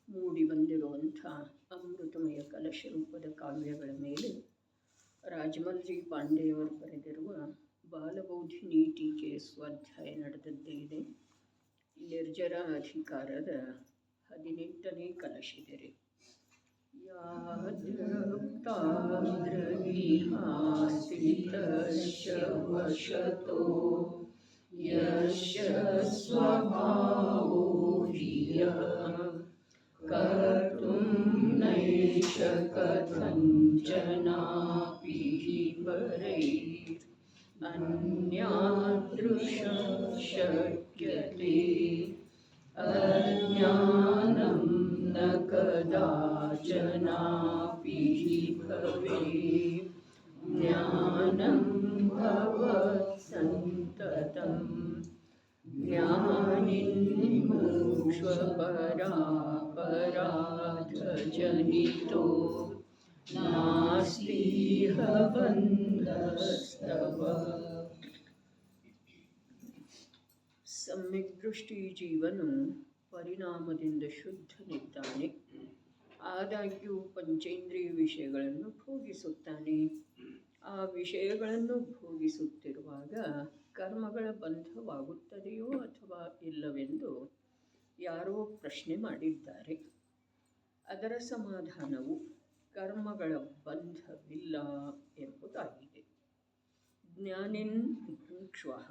ಮೂಡಿ ಬಂದಿರುವಂಥ ಅಮೃತಮಯ ಕಲಶ ರೂಪದ ಕಾವ್ಯಗಳ ಮೇಲೆ ರಾಜಮಲ್ಜಿ ಪಾಂಡೆಯವರು ಬರೆದಿರುವ ಬಾಲಬೌಧಿನಿ ಟೀಕೆ ಸ್ವಾಧ್ಯಾಯ ನಡೆದದ್ದೇ ಇದೆ. ನಿರ್ಜರ ಅಧಿಕಾರದ 18ನೇ ಕಲಶಿದರೆ ವಶತೋ ಯಶ್ಯ ಸ್ವಭಾವೋ ಧಿಯಃ ಕರ್ತುಂ ನೈಷ ಕಥಂಚನಾಪಿ ಪರೈರ್ ಅನ್ಯಾದೃಶಂ ಶಕ್ಯತೆ ಅಜ್ಞಾನಂ ನ ಕದಾಚನಾಪಿ ಭವೇತ್ ಜ್ಞಾನಂ ಭವತ್ ಸಂತತಂ ಜ್ಞಾನಿನ್ಮುಕ್ಷ್ವಪರಾಪರಾಧಜನಿತೋ ನಾಸ್ತಿಹ ಬಂಧಸ್ತವ. ಸಮ್ಯಕ್ ದೃಷ್ಟಿ ಜೀವನು ಪರಿಣಾಮದಿಂದ ಶುದ್ಧನಿದ್ದಾನೆ. ಆದಾಗ್ಯೂ ಪಂಚೇಂದ್ರಿಯ ವಿಷಯಗಳನ್ನು ಭೋಗಿಸುತ್ತಾನೆ. ಆ ವಿಷಯಗಳನ್ನು ಭೋಗಿಸುತ್ತಿರುವಾಗ ಕರ್ಮಗಳ ಬಂಧವಾಗುತ್ತದೆಯೋ ಅಥವಾ ಇಲ್ಲವೆಂದು ಯಾರೋ ಪ್ರಶ್ನೆ ಮಾಡಿದ್ದಾರೆ. ಅದರ ಸಮಾಧಾನವು ಕರ್ಮಗಳ ಬಂಧವಿಲ್ಲ ಎಂಬುದಾಗಿದೆ. ಜ್ಞಾನಿನ್ ಮುಕ್ಷ್ವಃ,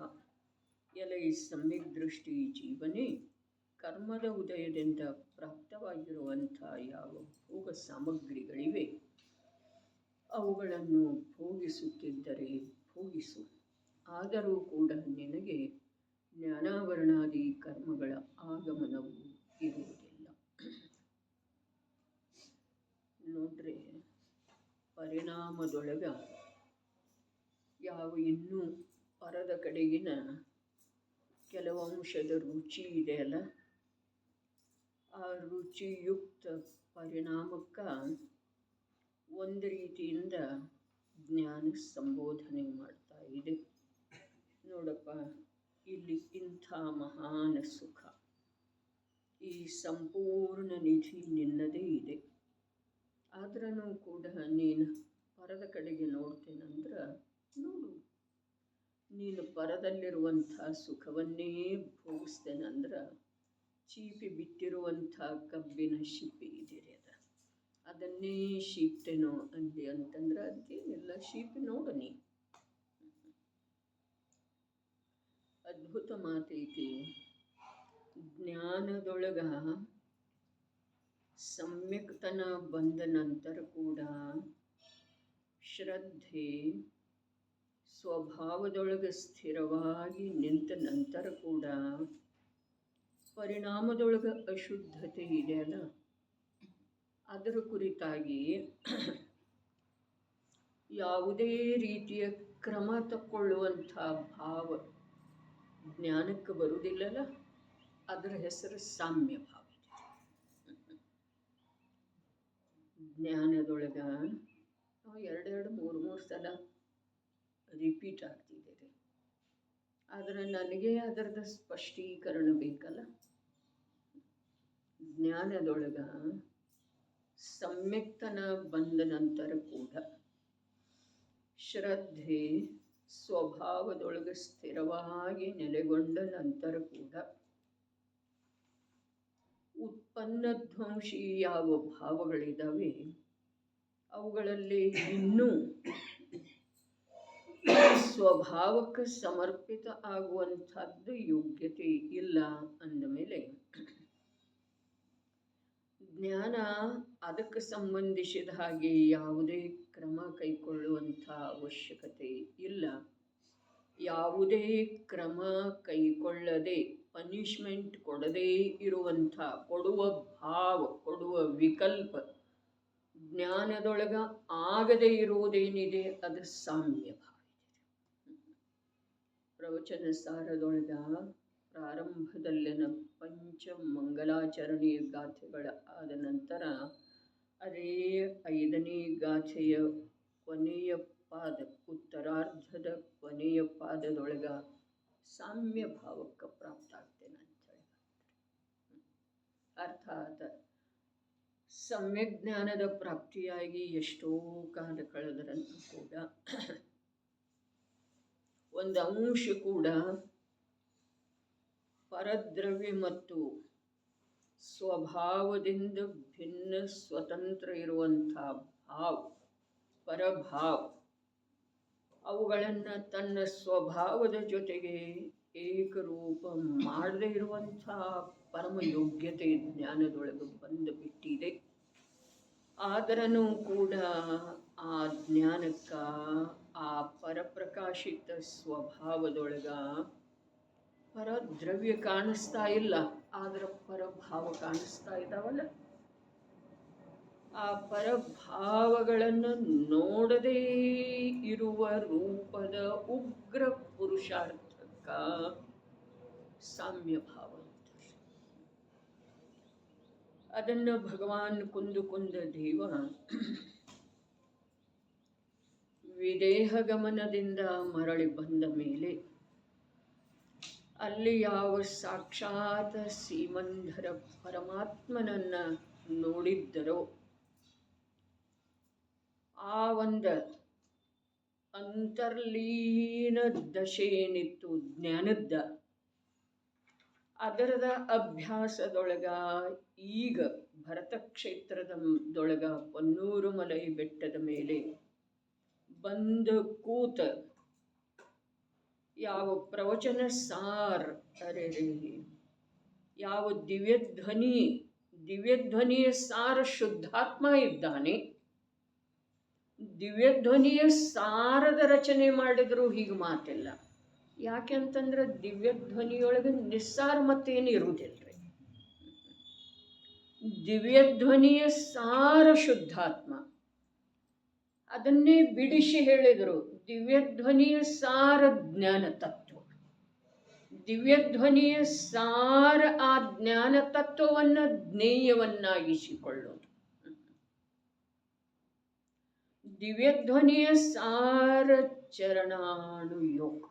ಎಲೈ ಸಮ್ಯಕ್ ದೃಷ್ಟಿ ಜೀವನೇ, ಕರ್ಮದ ಉದಯದಿಂದ ಪ್ರಾಪ್ತವಾಗಿರುವಂಥ ಯಾವ ಭೋಗ ಸಾಮಗ್ರಿಗಳಿವೆ ಅವುಗಳನ್ನು ಭೋಗಿಸುತ್ತಿದ್ದರೆ ಭೋಗಿಸು. ಆದರೂ ಕೂಡ ನಿನಗೆ ಜ್ಞಾನಾವರಣಾದಿ ಕರ್ಮಗಳ ಆಗಮನವು ಇರುವುದಿಲ್ಲ. ನೋಡ್ರಿ, ಪರಿಣಾಮದೊಳಗ ಯಾವ ಇನ್ನೂ ಪರದ ಕಡೆಗಿನ ಕೆಲವು ಅಂಶದ ರುಚಿ ಇದೆಯಲ್ಲ, ಆ ರುಚಿಯುಕ್ತ ಪರಿಣಾಮಕ್ಕೆ ಒಂದು ರೀತಿಯಿಂದ ಜ್ಞಾನ ಸಂಬೋಧನೆ ಮಾಡ್ತಾ ಇದೆ. ನೋಡಪ್ಪ, ಇಲ್ಲಿ ಇಂಥ ಮಹಾನ ಸುಖ, ಈ ಸಂಪೂರ್ಣ ನಿಧಿ ನಿನ್ನದೇ ಇದೆ. ಆದ್ರೂ ಕೂಡ ನೀನು ಪರದ ಕಡೆಗೆ ನೋಡ್ತೇನಂದ್ರೆ ನೋಡು, ನೀನು ಪರದಲ್ಲಿರುವಂಥ ಸುಖವನ್ನೇ ಭೋಗಿಸ್ತೇನಂದ್ರೆ ಚೀಪಿ ಬಿಟ್ಟಿರುವಂಥ ಕಬ್ಬಿನ ಶಿಪ್ಪಿ ಇದೀರಿ, ಅದನ್ನೇ ಶೀಪ್ತೇನೋ ಅಂದಿ ಅಂತಂದ್ರೆ ಅದೇನಿಲ್ಲ, ಶೀಪಿ ನೋಡು ನೀ. ಅದ್ಭುತ ಮಾತೈತಿ. ಜ್ಞಾನದೊಳಗ ಸಮ್ಯಕ್ತನ ಬಂದ ನಂತರ ಕೂಡ ಶ್ರದ್ಧೆ ಸ್ವಭಾವದೊಳಗೆ ಸ್ಥಿರವಾಗಿ ನಿಂತ ನಂತರ ಕೂಡ ಪರಿಣಾಮದೊಳಗೆ ಅಶುದ್ಧತೆ ಇದೆಯಲ್ಲ, ಅದರ ಕುರಿತಾಗಿ ಯಾವುದೇ ರೀತಿಯ ಕ್ರಮ ತಕ್ಕೊಳ್ಳುವಂಥ ಭಾವ ಜ್ಞಾನಕ್ಕೆ ಬರುವುದಿಲ್ಲಲ್ಲ, ಅದರ ಹೆಸರು ಸಾಮ್ಯ ಭಾವ. ಜ್ಞಾನದೊಳಗ ಎರಡೆರಡು ಮೂರು ಸಲ ರಿಪೀಟ್ ಆಗ್ತಿದೆ. ಆದರೆ ನನಗೆ ಅದರದ ಸ್ಪಷ್ಟೀಕರಣ ಬೇಕಲ್ಲ. ಜ್ಞಾನದೊಳಗ ಸಮ್ಯಕ್ತನ ಬಂದ ನಂತರ ಕೂಡ ಶ್ರದ್ಧೆ ಸ್ವಭಾವದೊಳಗೆ ಸ್ಥಿರವಾಗಿ ನೆಲೆಗೊಂಡ ನಂತರ ಕೂಡ ಉತ್ಪನ್ನಧ್ವಂಸಿ ಯಾವ ಭಾವಗಳಿದ್ದಾವೆ ಅವುಗಳಲ್ಲಿ ಇನ್ನೂ ಸ್ವಭಾವಕ್ಕೆ ಸಮರ್ಪಿತ ಆಗುವಂಥದ್ದು ಯೋಗ್ಯತೆ ಇಲ್ಲ ಅಂದಮೇಲೆ ಜ್ಞಾನ ಅದಕ್ಕೆ ಸಂಬಂಧಿಸಿದ ಹಾಗೆ ಯಾವುದೇ ಕ್ರಮ ಕೈಗೊಳ್ಳುವಂಥ ಅವಶ್ಯಕತೆ ಇಲ್ಲ. ಯಾವುದೇ ಕ್ರಮ ಕೈಗೊಳ್ಳದೆ ಪನಿಷ್ಮೆಂಟ್ ಕೊಡದೇ ಇರುವಂಥ ಕೊಡುವ ಭಾವ, ಕೊಡುವ ವಿಕಲ್ಪ ಜ್ಞಾನದೊಳಗ ಆಗದೇ ಇರುವುದೇನಿದೆ ಅದು ಸಾಮ್ಯ ಭಾವ. ಪ್ರವಚನ ಸಾರದೊಳಗ ಪ್ರಾರಂಭದಲ್ಲಿನ ಪಂಚ ಮಂಗಲಾಚರಣೆಯ ಗಾಥೆಗಳ ಆದ ನಂತರ ಅದೇ 5ನೇ ಗಾಥೆಯ ಕೊನೆಯ ಪಾದ, ಉತ್ತರಾರ್ಧದ ಕೊನೆಯ ಪಾದದೊಳಗ ಸಾಮ್ಯ ಭಾವಕ್ಕೆ ಪ್ರಾಪ್ತ ಆಗ್ತೇನೆ ಅಂತ ಹೇಳಿ. ಅರ್ಥಾತ್ ಸಮ್ಯಕ್ ಜ್ಞಾನದ ಪ್ರಾಪ್ತಿಯಾಗಿ ಎಷ್ಟೋ ಕಾಲ ಕಳೆದರನ್ನು ಕೂಡ ಒಂದು ಅಂಶ ಕೂಡ ಪರದ್ರವ್ಯ ಮತ್ತು ಸ್ವಭಾವದಿಂದ ಭಿನ್ನ ಸ್ವತಂತ್ರ ಇರುವಂಥ ಭಾವ, ಪರಭಾವ, ಅವುಗಳನ್ನು ತನ್ನ ಸ್ವಭಾವದ ಜೊತೆಗೆ ಏಕರೂಪ ಮಾಡದೇ ಇರುವಂಥ ಪರಮ ಯೋಗ್ಯತೆ ಜ್ಞಾನದೊಳಗೆ ಬಂದು ಬಿಟ್ಟಿದೆ. ಆದರನೂ ಕೂಡ ಆ ಜ್ಞಾನಕ್ಕ ಆ ಪರಪ್ರಕಾಶಿತ ಸ್ವಭಾವದೊಳಗ ಪರದ್ರವ್ಯ ಕಾಣಿಸ್ತಾ ಇಲ್ಲ, ಆದರೆ ಪರಭಾವ ಕಾಣಿಸ್ತಾ ಇದ್ದಾವಲ್ಲ. ಆ ಪರಭಾವಗಳನ್ನು ನೋಡದೇ ಇರುವ ರೂಪದ ಉಗ್ರ ಪುರುಷಾರ್ಥಕ್ಕ ಸಾಮ್ಯ ಭಾವ ಅಂತಾರೆ. ಅದನ್ನು ಭಗವಾನ್ ಕುಂದ ದೇವ ವಿದೇಹ ಗಮನದಿಂದ ಮರಳಿ ಬಂದ ಮೇಲೆ ಅಲ್ಲಿ ಯಾವ ಸಾಕ್ಷಾತ್ ಸೀಮಂಧರ ಪರಮಾತ್ಮನನ್ನ ನೋಡಿದ್ದರೋ ಆ ಒಂದು ಅಂತರ್ಲೀನ ದಶೆ ಏನಿತ್ತು ಜ್ಞಾನದ, ಅದರದ ಅಭ್ಯಾಸದೊಳಗ ಈಗ ಭರತ ಕ್ಷೇತ್ರದೊಳಗ ಪನ್ನೂರು ಮಲೈ ಬೆಟ್ಟದ ಮೇಲೆ ಬಂದು ಕೂತ ಯಾವ ಪ್ರವಚನ ಸಾರ್ ಯಾವ ದಿವ್ಯಧ್ವನಿಯ ಸಾರ ಶುದ್ಧಾತ್ಮ ಇದ್ದಾನೆ. ದಿವ್ಯಧ್ವನಿಯ ಸಾರದ ರಚನೆ ಮಾಡಿದ್ರು ಹೀಗೆ ಮಾತಿಲ್ಲ. ಯಾಕೆ ಅಂತಂದ್ರೆ ದಿವ್ಯಧ್ವನಿಯೊಳಗೆ ನಿಸ್ಸಾರ ಮತ್ತೇನು ಇರುವುದಿಲ್ಲರಿ. ದಿವ್ಯಧ್ವನಿಯ ಸಾರ ಶುದ್ಧಾತ್ಮ, ಅದನ್ನೇ ಬಿಡಿಸಿ ಹೇಳಿದರು. ದಿವ್ಯಧ್ವನಿಯ ಸಾರ ಜ್ಞಾನ ತತ್ವ, ದಿವ್ಯಧ್ವನಿಯ ಸಾರ ಆ ಜ್ಞಾನ ತತ್ವವನ್ನು ಜ್ಞೇಯವನ್ನಾಗಿಸಿಕೊಳ್ಳೋದು, ದಿವ್ಯಧ್ವನಿಯ ಸಾರ ಚರಣಾನುಯೋಗ.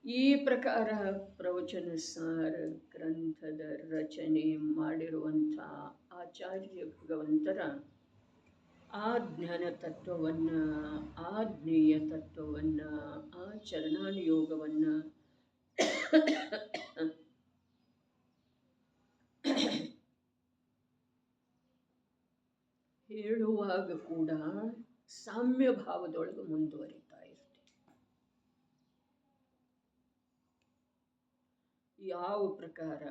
ಈ ಪ್ರಕಾರ ಪ್ರವಚನ ಸಾರ ಗ್ರಂಥದ ರಚನೆ ಮಾಡಿರುವಂಥ ಆಚಾರ್ಯ ಭಗವಂತರ ಆ ಜ್ಞಾನ ತತ್ವವನ್ನು, ಆ ಜ್ಞೇಯ ತತ್ವವನ್ನು, ಆ ಚರಣಾನುಯೋಗವನ್ನು ಹೇಳುವಾಗ ಕೂಡ ಸಾಮ್ಯ ಭಾವದೊಳಗೆ ಮುಂದುವರಿತಾ ಇರ್ತೀವಿ. ಯಾವ ಪ್ರಕಾರ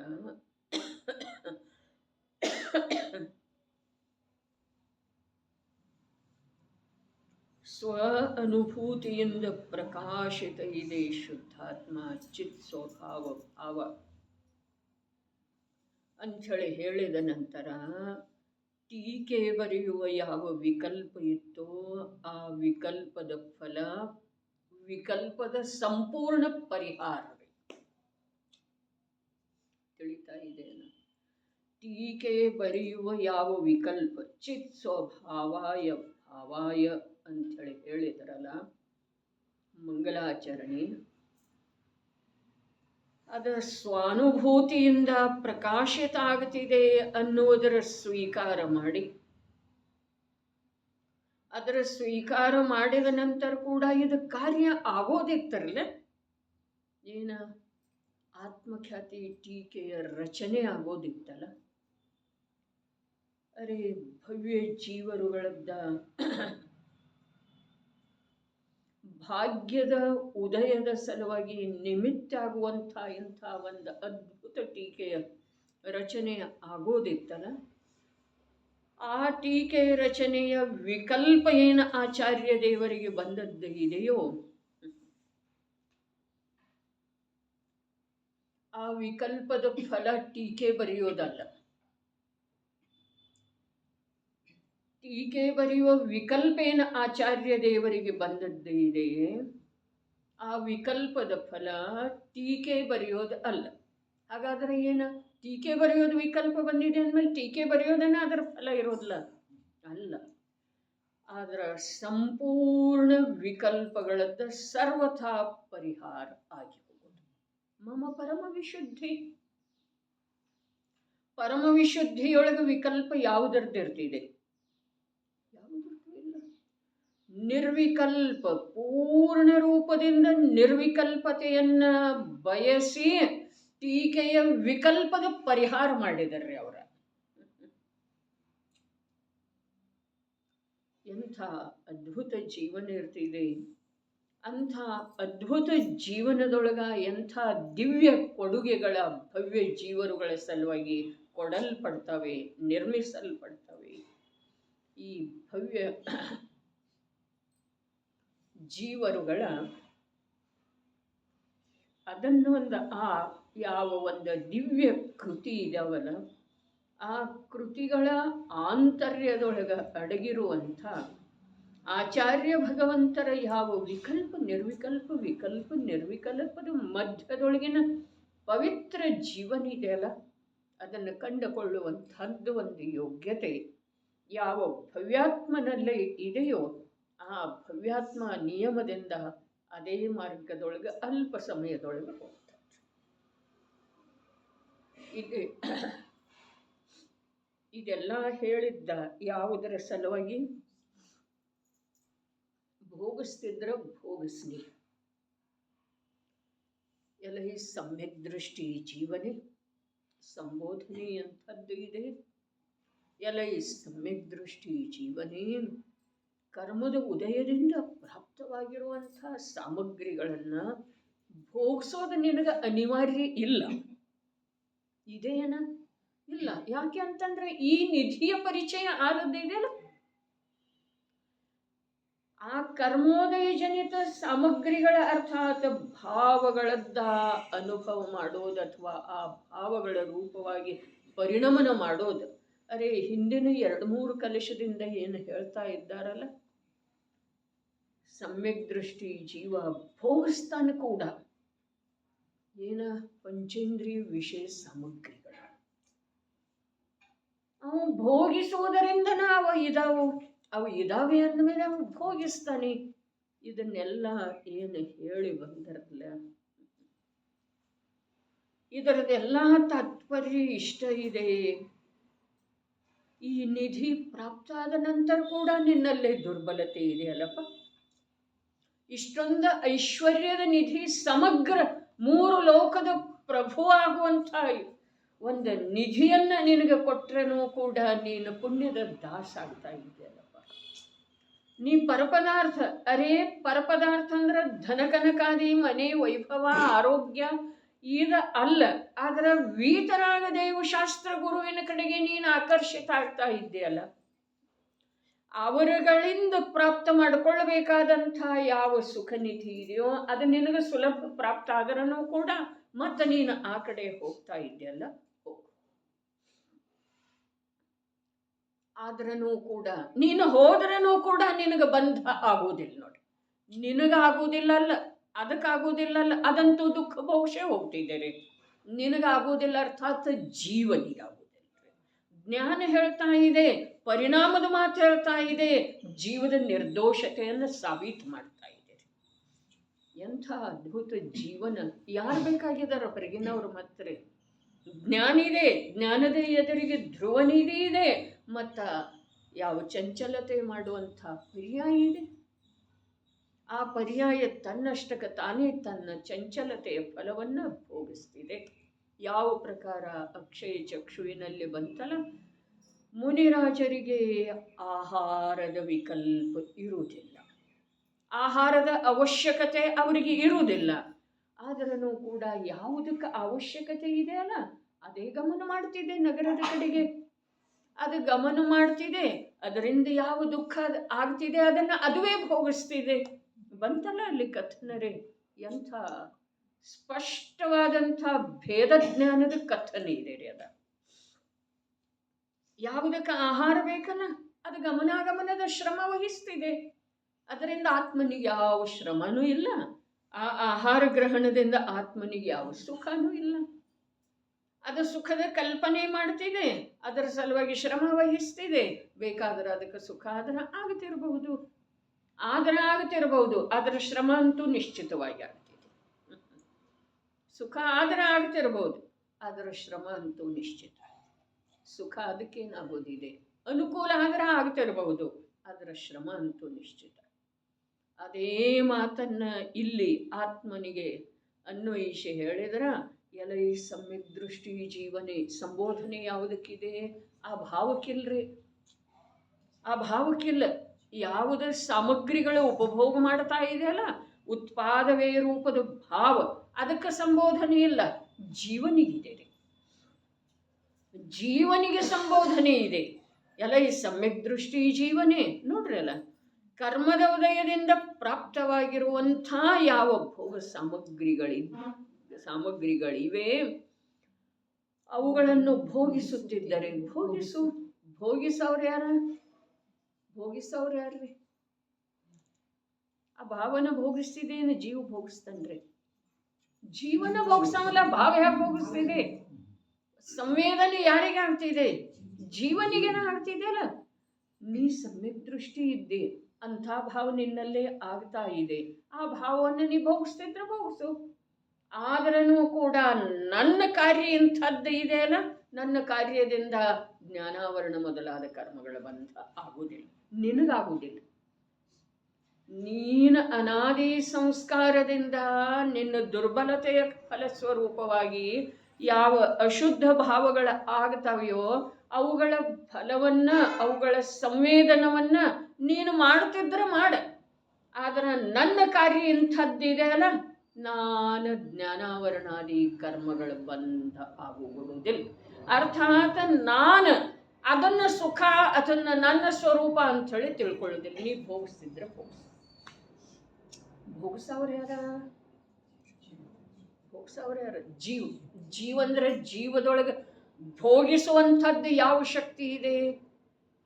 ಸ್ವ ಅನುಭೂತಿಯಿಂದ ಪ್ರಕಾಶಿತ ಇದೆ ಶುದ್ಧಾತ್ಮ ಚಿತ್ ಸ್ವಭಾವ ಭಾವ ಅಂಥೇಳಿ ಹೇಳಿದ ನಂತರ ಟೀಕೆ ಬರೆಯುವ ಯಾವ ವಿಕಲ್ಪ ಇತ್ತೋ ಆ ವಿಕಲ್ಪದ ಫಲ ವಿಕಲ್ಪದ ಸಂಪೂರ್ಣ ಪರಿಹಾರ. ತಿಳಿತಾ ಇದೆಯಲ್ಲ? ಟೀಕೆ ಬರೆಯುವ ಯಾವ ವಿಕಲ್ಪ ಚಿತ್ ಸ್ವಭಾವಾಯ ಭಾವಾಯ ಅಂಥೇಳಿ ಹೇಳಿದ್ರಲ್ಲ ಮಂಗಲಾಚರಣೆ, ಅದರ ಸ್ವಾನುಭೂತಿಯಿಂದ ಪ್ರಕಾಶಿತ ಆಗ್ತಿದೆ ಅನ್ನುವುದರ ಸ್ವೀಕಾರ ಮಾಡಿ, ಅದರ ಸ್ವೀಕಾರ ಮಾಡಿದ ನಂತರ ಕೂಡ ಇದು ಕಾರ್ಯ ಆಗೋದಿತ್ತರಲ್ಲ, ಏನ ಆತ್ಮಖ್ಯಾತಿ ಟೀಕೆಯ ರಚನೆ ಆಗೋದಿತ್ತಲ್ಲ. ಅರೆ ಭವ್ಯ ಜೀವರುಗಳದ್ದ ಭಾಗ್ಯದ ಉದಯದ ಸಲುವಾಗಿ ನಿಮಿತ್ತ ಆಗುವಂಥ ಇಂಥ ಒಂದು ಅದ್ಭುತ ಟೀಕೆಯ ರಚನೆ ಆಗೋದಿತ್ತಲ್ಲ. ಆ ಟೀಕೆಯ ರಚನೆಯ ವಿಕಲ್ಪ ಏನು ಆಚಾರ್ಯ ದೇವರಿಗೆ ಬಂದದ್ದು ಇದೆಯೋ ಆ ವಿಕಲ್ಪದ ಫಲ ಟೀಕೆ ಬರೆಯೋದಲ್ಲ. ಟೀಕೆ ಬರೆಯುವ ವಿಕಲ್ಪ ಏನು ಆಚಾರ್ಯ ದೇವರಿಗೆ ಬಂದದ್ದು ಇದೆಯೇ ಆ ವಿಕಲ್ಪದ ಫಲ ಟೀಕೆ ಬರೆಯೋದು ಅಲ್ಲ. ಹಾಗಾದರೆ ಏನು ಟೀಕೆ ಬರೆಯೋದು ವಿಕಲ್ಪ ಬಂದಿದೆ ಅಂದಮೇಲೆ ಟೀಕೆ ಬರೆಯೋದನ್ನ ಅದರ ಫಲ ಇರೋದಿಲ್ಲ ಅಲ್ಲ. ಅದರ ಸಂಪೂರ್ಣ ವಿಕಲ್ಪಗಳದ್ದು ಸರ್ವಥಾ ಪರಿಹಾರ ಆಗಿ ಹೋಗೋದು. ಮಮ ಪರಮ ವಿಶುದ್ಧಿ, ಪರಮ ವಿಶುದ್ಧಿಯೊಳಗೆ ವಿಕಲ್ಪ ಯಾವುದರದ್ದಿರ್ತಿದೆ? ಯಾವುದಕ್ಕೂ ಇಲ್ಲ. ನಿರ್ವಿಕಲ್ಪ, ಪೂರ್ಣ ರೂಪದಿಂದ ನಿರ್ವಿಕಲ್ಪತೆಯನ್ನ ಬಯಸಿ ಟೀಕೆಯ ವಿಕಲ್ಪದ ಪರಿಹಾರ ಮಾಡಿದಾರೆ ಅವರ. ಎಂಥ ಅದ್ಭುತ ಜೀವನ ಇರ್ತಿದೆ. ಅಂಥ ಅದ್ಭುತ ಜೀವನದೊಳಗ ಎಂಥ ದಿವ್ಯ ಕೊಡುಗೆಗಳ ಭವ್ಯ ಜೀವರುಗಳ ಸಲುವಾಗಿ ಕೊಡಲ್ಪಡ್ತವೆ, ನಿರ್ಮಿಸಲ್ಪಡ್ತವೆ. ಈ ಭವ್ಯ ಜೀವರುಗಳ ಅದನ್ನು ಯಾವ ಒಂದು ದಿವ್ಯ ಕೃತಿ ಇದಾವಲ್ಲ, ಆ ಕೃತಿಗಳ ಆಂತರ್ಯದೊಳಗ ಅಡಗಿರುವಂಥ ಆಚಾರ್ಯ ಭಗವಂತರ ಯಾವ ವಿಕಲ್ಪ ನಿರ್ವಿಕಲ್ಪ ವಿಕಲ್ಪ ನಿರ್ವಿಕಲ್ಪದ ಮಧ್ಯದೊಳಗಿನ ಪವಿತ್ರ ಜೀವನ ಇದೆಯಲ್ಲ, ಅದನ್ನು ಕಂಡುಕೊಳ್ಳುವಂಥದ್ದು ಒಂದು ಯೋಗ್ಯತೆ ಯಾವ ಭವ್ಯಾತ್ಮನಲ್ಲೇ ಇದೆಯೋ ಆ ಭವ್ಯಾತ್ಮ ನಿಯಮದಿಂದ ಅದೇ ಮಾರ್ಗದೊಳಗೆ ಅಲ್ಪ ಸಮಯದೊಳಗೆ ಹೋಗ್ತಾರೆ. ಇದೆಲ್ಲ ಹೇಳಿದ್ದ ಯಾವುದರ ಸಲುವಾಗಿ? ಭೋಗಿಸ್ತಿದ್ರ ಭೋಗಿಸ್ಲಿ. ಎಲ್ಲ ಈ ಸಮ್ಯಕ್ ದೃಷ್ಟಿ ಜೀವನೆ ಸಂಬೋಧನೆ ಅಂಥದ್ದು ಇದೆ. ಎಲ್ಲ ಈ ಸಮ್ಯಕ್ ದೃಷ್ಟಿ ಜೀವನೇ ಕರ್ಮದ ಉದಯದಿಂದ ಪ್ರಾಪ್ತವಾಗಿರುವಂಥ ಸಾಮಗ್ರಿಗಳನ್ನು ಭೋಗಿಸೋದು ನಿನಗೆ ಅನಿವಾರ್ಯ ಇಲ್ಲ. ಇದೇನ? ಇಲ್ಲ. ಯಾಕೆ ಅಂತಂದ್ರೆ ಈ ನಿಧಿಯ ಪರಿಚಯ ಆದದ್ದಿದೆಯಲ್ಲ, ಆ ಕರ್ಮೋದಯ ಜನಿತ ಸಾಮಗ್ರಿಗಳ ಅರ್ಥಾತ್ ಭಾವಗಳದ್ದ ಅನುಭವ ಮಾಡೋದು ಅಥವಾ ಆ ಭಾವಗಳ ರೂಪವಾಗಿ ಪರಿಣಮನ ಮಾಡೋದು. ಅರೆ ಹಿಂದಿನ 2-3 ಕಲಶದಿಂದ ಏನು ಹೇಳ್ತಾ ಇದ್ದಾರಲ್ಲ, ಸಮ್ಯಕ್ ದೃಷ್ಟಿ ಜೀವ ಭೋಗಿಸ್ತಾನೆ ಕೂಡ ಏನ ಪಂಚೇಂದ್ರಿಯ ವಿಷಯ ಸಾಮಗ್ರಿಗಳು. ಅವು ಭೋಗಿಸುವುದರಿಂದ ಅವು ಇದಾವೆ ಅಂದಮೇಲೆ ಅವು ಭೋಗಿಸ್ತಾನೆ. ಇದನ್ನೆಲ್ಲ ಏನು ಹೇಳಿ ಬಂದರಲ್ಲ, ಇದರದೆಲ್ಲ ತಾತ್ಪರ್ಯ ಇಷ್ಟ ಇದೆ. ಈ ನಿಧಿ ಪ್ರಾಪ್ತ ಆದ ನಂತರ ಕೂಡ ನಿನ್ನಲ್ಲೇ ದುರ್ಬಲತೆ ಇದೆಯಲ್ಲಪ್ಪ. ಇಷ್ಟೊಂದು ಐಶ್ವರ್ಯದ ನಿಧಿ, ಸಮಗ್ರ 3 ಲೋಕದ ಪ್ರಭು ಆಗುವಂಥ ಒಂದು ನಿಧಿಯನ್ನ ನಿನಗೆ ಕೊಟ್ಟರೂ ಕೂಡ ನೀನು ಪುಣ್ಯದ ದಾಸ ಆಗ್ತಾ ಇದೆಯಲ್ಲಪ್ಪ. ನೀ ಪರಪದಾರ್ಥ, ಅರೇ ಪರಪದಾರ್ಥ ಅಂದ್ರೆ ಧನಕನಕಾದಿ, ಮನೆ, ವೈಭವ, ಆರೋಗ್ಯ ಇದು ಅಲ್ಲ. ಆದ್ರೆ ವೀತರಾಗದೇವು ಶಾಸ್ತ್ರ ಗುರುವಿನ ಕಡೆಗೆ ನೀನು ಆಕರ್ಷಿತ ಆಗ್ತಾ ಇದ್ದೀಯಲ್ಲ, ಅವರುಗಳಿಂದ ಪ್ರಾಪ್ತ ಮಾಡಿಕೊಳ್ಳಬೇಕಾದಂಥ ಯಾವ ಸುಖ ನಿಧಿ ಇದೆಯೋ ಅದು ನಿನಗೆ ಸುಲಭ ಪ್ರಾಪ್ತ ಆದ್ರೂ ಕೂಡ ಮತ್ತೆ ನೀನು ಆ ಕಡೆ ಹೋಗ್ತಾ ಇದ್ದೀಯಲ್ಲ. ಆದ್ರೂ ಕೂಡ ನೀನು ಹೋದ್ರೂ ಕೂಡ ನಿನಗೆ ಬಂಧ ಆಗೋದಿಲ್ಲ ನೋಡಿ. ನಿನಗಾಗೋದಿಲ್ಲ ಅಲ್ಲ, ಅದಕ್ಕಾಗೋದಿಲ್ಲಲ್ಲ, ಅದಂತೂ ದುಃಖ ಬಹುಶಃ ಹೋಗ್ತಿದ್ದಾರೆ. ನಿನಗಾಗೋದಿಲ್ಲ ಅರ್ಥಾತ್ ಜೀವನಿಗಾಗೋದಿಲ್ಲ. ಜ್ಞಾನ ಹೇಳ್ತಾ ಇದೆ, ಪರಿಣಾಮದ ಮಾತು ಹೇಳ್ತಾ ಇದೆ, ಜೀವದ ನಿರ್ದೋಷತೆಯನ್ನು ಸಾಬೀತು ಮಾಡ್ತಾ ಇದೆ. ಎಂಥ ಅದ್ಭುತ ಜೀವನ! ಯಾರು ಬೇಕಾಗಿದ್ದಾರೆ ಹೊರಗಿನವರು? ಮಾತ್ರ ಜ್ಞಾನ ಇದೆ, ಜ್ಞಾನದ ಎದುರಿಗೆ ಧ್ರುವ ನಿಧಿ ಇದೆ, ಮತ್ತು ಯಾವ ಚಂಚಲತೆ ಮಾಡುವಂಥ ಪರ್ಯಾಯ ಇದೆ. ಆ ಪರ್ಯಾಯ ತನ್ನಷ್ಟಕ್ಕೆ ತಾನೇ ತನ್ನ ಚಂಚಲತೆಯ ಫಲವನ್ನು ಭೋಗಿಸ್ತಿದೆ. ಯಾವ ಪ್ರಕಾರ ಅಕ್ಷಯ ಚಕ್ಷುವಿನಲ್ಲಿ ಬಂತಲ್ಲ, ಮುನಿರಾಜರಿಗೆ ಆಹಾರದ ವಿಕಲ್ಪ ಇರುವುದಿಲ್ಲ, ಆಹಾರದ ಅವಶ್ಯಕತೆ ಅವರಿಗೆ ಇರುವುದಿಲ್ಲ. ಆದರೂ ಕೂಡ ಯಾವುದಕ್ಕೆ ಅವಶ್ಯಕತೆ ಇದೆಯಲ್ಲ ಅದೇ ಗಮನ ಮಾಡ್ತಿದೆ ನಗರದ ಕಡೆಗೆ. ಅದು ಗಮನ ಮಾಡ್ತಿದೆ, ಅದರಿಂದ ಯಾವ ದುಃಖ ಆಗ್ತಿದೆ ಅದನ್ನು ಅದುವೇ ಭೋಗಿಸ್ತಿದೆ. ಬಂತಲ್ಲ ಅಲ್ಲಿ ಕಥನರೇ, ಎಂಥ ಸ್ಪಷ್ಟವಾದಂಥ ಭೇದ ಜ್ಞಾನದ ಕಥನೆ ಇದೆ ರೀ. ಅದ ಯಾವುದಕ್ಕೆ ಆಹಾರ ಬೇಕಲ್ಲ ಅದು ಗಮನಾಗಮನದ ಶ್ರಮ ವಹಿಸ್ತಿದೆ. ಅದರಿಂದ ಆತ್ಮನಿಗೆ ಯಾವ ಶ್ರಮನೂ ಇಲ್ಲ, ಆ ಆಹಾರ ಗ್ರಹಣದಿಂದ ಆತ್ಮನಿಗೆ ಯಾವ ಸುಖನೂ ಇಲ್ಲ. ಅದು ಸುಖದ ಕಲ್ಪನೆ ಮಾಡ್ತಿದೆ, ಅದರ ಸಲುವಾಗಿ ಶ್ರಮ ವಹಿಸ್ತಿದೆ. ಬೇಕಾದ್ರೆ ಅದಕ್ಕೆ ಸುಖ ಆದ್ರೆ ಆಗ್ತಿರಬಹುದು, ಅದರ ಶ್ರಮ ಅಂತೂ ನಿಶ್ಚಿತವಾಗಿ ಆಗ್ತಿದೆ. ಸುಖ ಆದರೆ ಆಗ್ತಿರ್ಬೋದು, ಅದರ ಶ್ರಮ ಅಂತೂ ನಿಶ್ಚಿತ. ಸುಖ ಅದಕ್ಕೇನಾಗೋದಿದೆ, ಅನುಕೂಲ ಆದರೆ ಆಗ್ತಿರಬಹುದು, ಅದರ ಶ್ರಮ ಅಂತೂ ನಿಶ್ಚಿತ. ಅದೇ ಮಾತನ್ನ ಇಲ್ಲಿ ಆತ್ಮನಿಗೆ ಅನ್ವಯಿಸಿ ಹೇಳಿದ್ರ, ಎಲೈ ಸಮ್ಯಕ್ ದೃಷ್ಟಿ ಜೀವನೆ, ಸಂಬೋಧನೆ ಯಾವುದಕ್ಕಿದೆ? ಆ ಭಾವಕ್ಕಿಲ್ರಿ, ಆ ಭಾವಕ್ಕಿಲ್ಲ. ಯಾವುದ ಸಾಮಗ್ರಿಗಳು ಉಪಭೋಗ ಮಾಡ್ತಾ ಇದೆಯಲ್ಲ, ಉತ್ಪಾದವೇ ರೂಪದ ಭಾವ, ಅದಕ್ಕೆ ಸಂಬೋಧನೆ ಇಲ್ಲ. ಜೀವನಿಗಿದೆ ರೀ, ಜೀವನಿಗೆ ಸಂಬೋಧನೆ ಇದೆ. ಎಲೈ ಸಮ್ಯಕ್ ದೃಷ್ಟಿ ಜೀವನೆ. ನೋಡ್ರಿ ಅಲ್ಲ, ಕರ್ಮದ ಉದಯದಿಂದ ಪ್ರಾಪ್ತವಾಗಿರುವಂಥ ಯಾವ ಭೋಗ ಸಾಮಗ್ರಿಗಳಿವೆ ಅವುಗಳನ್ನು ಭೋಗಿಸುತ್ತಿದ್ದರೆ, ಭೋಗಿಸವ್ರು ಯಾರ್ರಿ? ಆ ಭಾವನ ಭೋಗಿಸ್ತಿದ್ದೇನೆ, ಜೀವ ಭೋಗಿಸ್ತಾನ್ರಿ. ಜೀವನ ಭೋಗಿಸಲ್ಲ, ಭಾವ ಯಾಕೆ ಭೋಗಿಸ್ತಿದೆ? ಸಂವೇದನೆ ಯಾರಿಗೆ ಆಗ್ತಿದೆ? ಜೀವನಿಗೇನ ಆಗ್ತಿದೆಯಲ್ಲ. ನೀ ಸಮ್ಯಕ್ ದೃಷ್ಟಿ ಇದ್ದೆ, ಅಂಥ ಭಾವ ನಿನ್ನಲ್ಲೇ ಆಗ್ತಾ ಇದೆ. ಆ ಭಾವವನ್ನು ನೀ ಭೋಗಿಸ್ತಿದ್ರೆ ಭೋಗಿಸು. ಆದ್ರೂ ಕೂಡ ನನ್ನ ಕಾರ್ಯ ಇಂಥದ್ದು ಇದೆಯಲ್ಲ, ನನ್ನ ಕಾರ್ಯದಿಂದ ಜ್ಞಾನಾವರಣ ಮೊದಲಾದ ಕರ್ಮಗಳ ಬಂಧ ಆಗುವುದಿಲ್ಲ, ನಿನಗಾಗುವುದಿಲ್ಲ. ನೀನು ಅನಾದಿ ಸಂಸ್ಕಾರದಿಂದ ನಿನ್ನ ದುರ್ಬಲತೆಯ ಫಲಸ್ವರೂಪವಾಗಿ ಯಾವ ಅಶುದ್ಧ ಭಾವಗಳ ಆಗ್ತಾವೆಯೋ ಅವುಗಳ ಫಲವನ್ನ, ಅವುಗಳ ಸಂವೇದನವನ್ನ ನೀನು ಮಾಡ್ತಿದ್ರೆ ಮಾಡ. ಆದ್ರೆ ನನ್ನ ಕಾರ್ಯ ಇಂಥದ್ದಿದೆ ಅಲ್ಲ, ನಾನು ಜ್ಞಾನಾವರಣಾದಿ ಕರ್ಮಗಳ ಬಂಧ ಆಗುವುದಿಲ್ಲ. ಅರ್ಥಾತ್ ನಾನು ಅದನ್ನು ಸುಖ, ಅದನ್ನು ನನ್ನ ಸ್ವರೂಪ ಅಂಥೇಳಿ ತಿಳ್ಕೊಳ್ಳೋದಿಲ್ಲ. ನೀ ಭೋಗಿಸ್ತಿದ್ರೆ ಭೋಗಿಸವ್ರು ಯಾರ? ಜೀವ ಅಂದ್ರೆ ಜೀವದೊಳಗೆ ಭೋಗಿಸುವಂಥದ್ದು ಯಾವ ಶಕ್ತಿ ಇದೆ?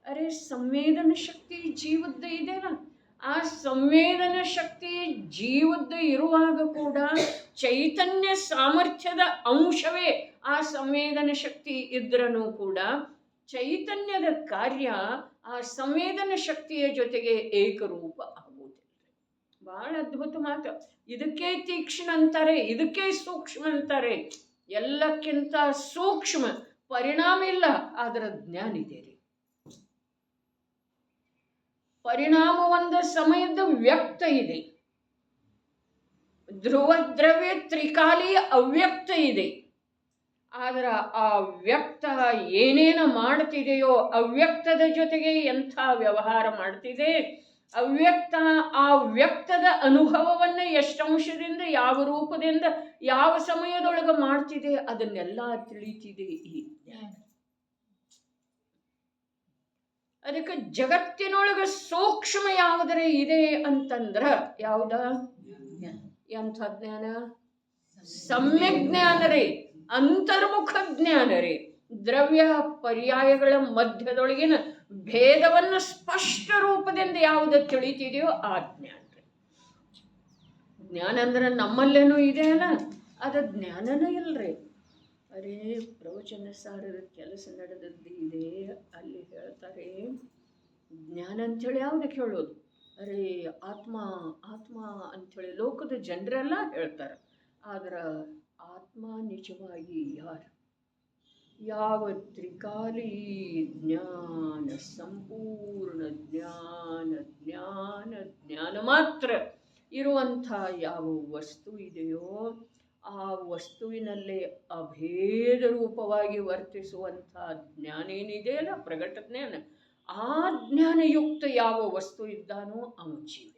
ಅರೆ ಸಂವೇದನ ಶಕ್ತಿ ಜೀವದ್ದು ಇದೆಯಲ್ಲ, ಆ ಸಂವೇದನ ಶಕ್ತಿ ಜೀವದ್ದು ಇರುವಾಗ ಕೂಡ ಚೈತನ್ಯ ಸಾಮರ್ಥ್ಯದ ಅಂಶವೇ ಆ ಸಂವೇದನ ಶಕ್ತಿ ಇದ್ರೂ ಕೂಡ ಚೈತನ್ಯದ ಕಾರ್ಯ ಆ ಸಂವೇದನ ಶಕ್ತಿಯ ಜೊತೆಗೆ ಏಕರೂಪ ಆಗುವುದಿಲ್ಲ. ಬಹಳ ಅದ್ಭುತ ಮಾತು. ಇದಕ್ಕೆ ತೀಕ್ಷ್ಣ ಅಂತಾರೆ, ಇದಕ್ಕೆ ಸೂಕ್ಷ್ಮ ಅಂತಾರೆ. ಎಲ್ಲಕ್ಕಿಂತ ಸೂಕ್ಷ್ಮ, ಪರಿಣಾಮ ಇಲ್ಲ, ಅದರ ಜ್ಞಾನ ಇದೆ ರೀ. ಪರಿಣಾಮ ಒಂದು ಸಮಯದ ವ್ಯಕ್ತ ಇದೆ, ಧ್ರುವ ದ್ರವ್ಯ ತ್ರಿಕಾಲಿ ಅವ್ಯಕ್ತ ಇದೆ. ಆದ್ರೆ ಆ ವ್ಯಕ್ತ ಏನೇನು ಮಾಡ್ತಿದೆಯೋ, ಅವ್ಯಕ್ತದ ಜೊತೆಗೆ ಎಂಥ ವ್ಯವಹಾರ ಮಾಡ್ತಿದೆ, ಅವ್ಯಕ್ತ ಆ ವ್ಯಕ್ತದ ಅನುಭವವನ್ನು ಎಷ್ಟಂಶದಿಂದ, ಯಾವ ರೂಪದಿಂದ, ಯಾವ ಸಮಯದೊಳಗೆ ಮಾಡ್ತಿದೆ, ಅದನ್ನೆಲ್ಲ ತಿಳಿತಿದೆ ಈ ಜ್ಞಾನ. ಅದಕ್ಕೆ ಜಗತ್ತಿನೊಳಗೆ ಸೂಕ್ಷ್ಮ ಯಾವುದರ ಇದೆ ಅಂತಂದ್ರ ಯಾವ್ದ? ಎಂಥ ಜ್ಞಾನ? ಸಮ್ಯಕ್ ಜ್ಞಾನ ರೀ, ಅಂತರ್ಮುಖ ಜ್ಞಾನ ರೀ. ದ್ರವ್ಯ ಪರ್ಯಾಯಗಳ ಮಧ್ಯದೊಳಗಿನ ಭೇದವನ್ನು ಸ್ಪಷ್ಟ ರೂಪದಿಂದ ಯಾವುದು ತಿಳಿತಿದೆಯೋ ಆ ಜ್ಞಾನ ರೀ. ಜ್ಞಾನ ಅಂದ್ರೆ ನಮ್ಮಲ್ಲೇನೂ ಇದೆ ಅಲ್ಲ, ಅದು ಜ್ಞಾನನೇ ಇಲ್ರಿ. ಅರೇ ಪ್ರವಚನ ಸಾರದ ಕೆಲಸ ನಡೆದದ್ದು ಇದೆ, ಅಲ್ಲಿ ಹೇಳ್ತಾರೆ ಜ್ಞಾನ ಅಂಥೇಳಿ ಯಾವುದಕ್ಕೆ ಹೇಳೋದು? ಅರೇ ಆತ್ಮ ಆತ್ಮ ಅಂಥೇಳಿ ಲೋಕದ ಜನರೆಲ್ಲ ಹೇಳ್ತಾರೆ. ಆದ್ರೆ ಆತ್ಮ ನಿಜವಾಗಿ ಯಾರು? ಯಾವ ತ್ರಿಕಾಲಿ ಜ್ಞಾನ, ಸಂಪೂರ್ಣ ಜ್ಞಾನ, ಜ್ಞಾನ ಜ್ಞಾನ ಮಾತ್ರ ಇರುವಂಥ ಯಾವ ವಸ್ತು ಇದೆಯೋ ಆ ವಸ್ತುವಿನಲ್ಲೇ ಅಭೇದ ರೂಪವಾಗಿ ವರ್ತಿಸುವಂಥ ಜ್ಞಾನ ಏನಿದೆಯಲ್ಲ, ಪ್ರಗಟ ಜ್ಞಾನ, ಆ ಜ್ಞಾನಯುಕ್ತ ಯಾವ ವಸ್ತು ಇದ್ದಾನೋ ಅವನು ಜೀವಿತ.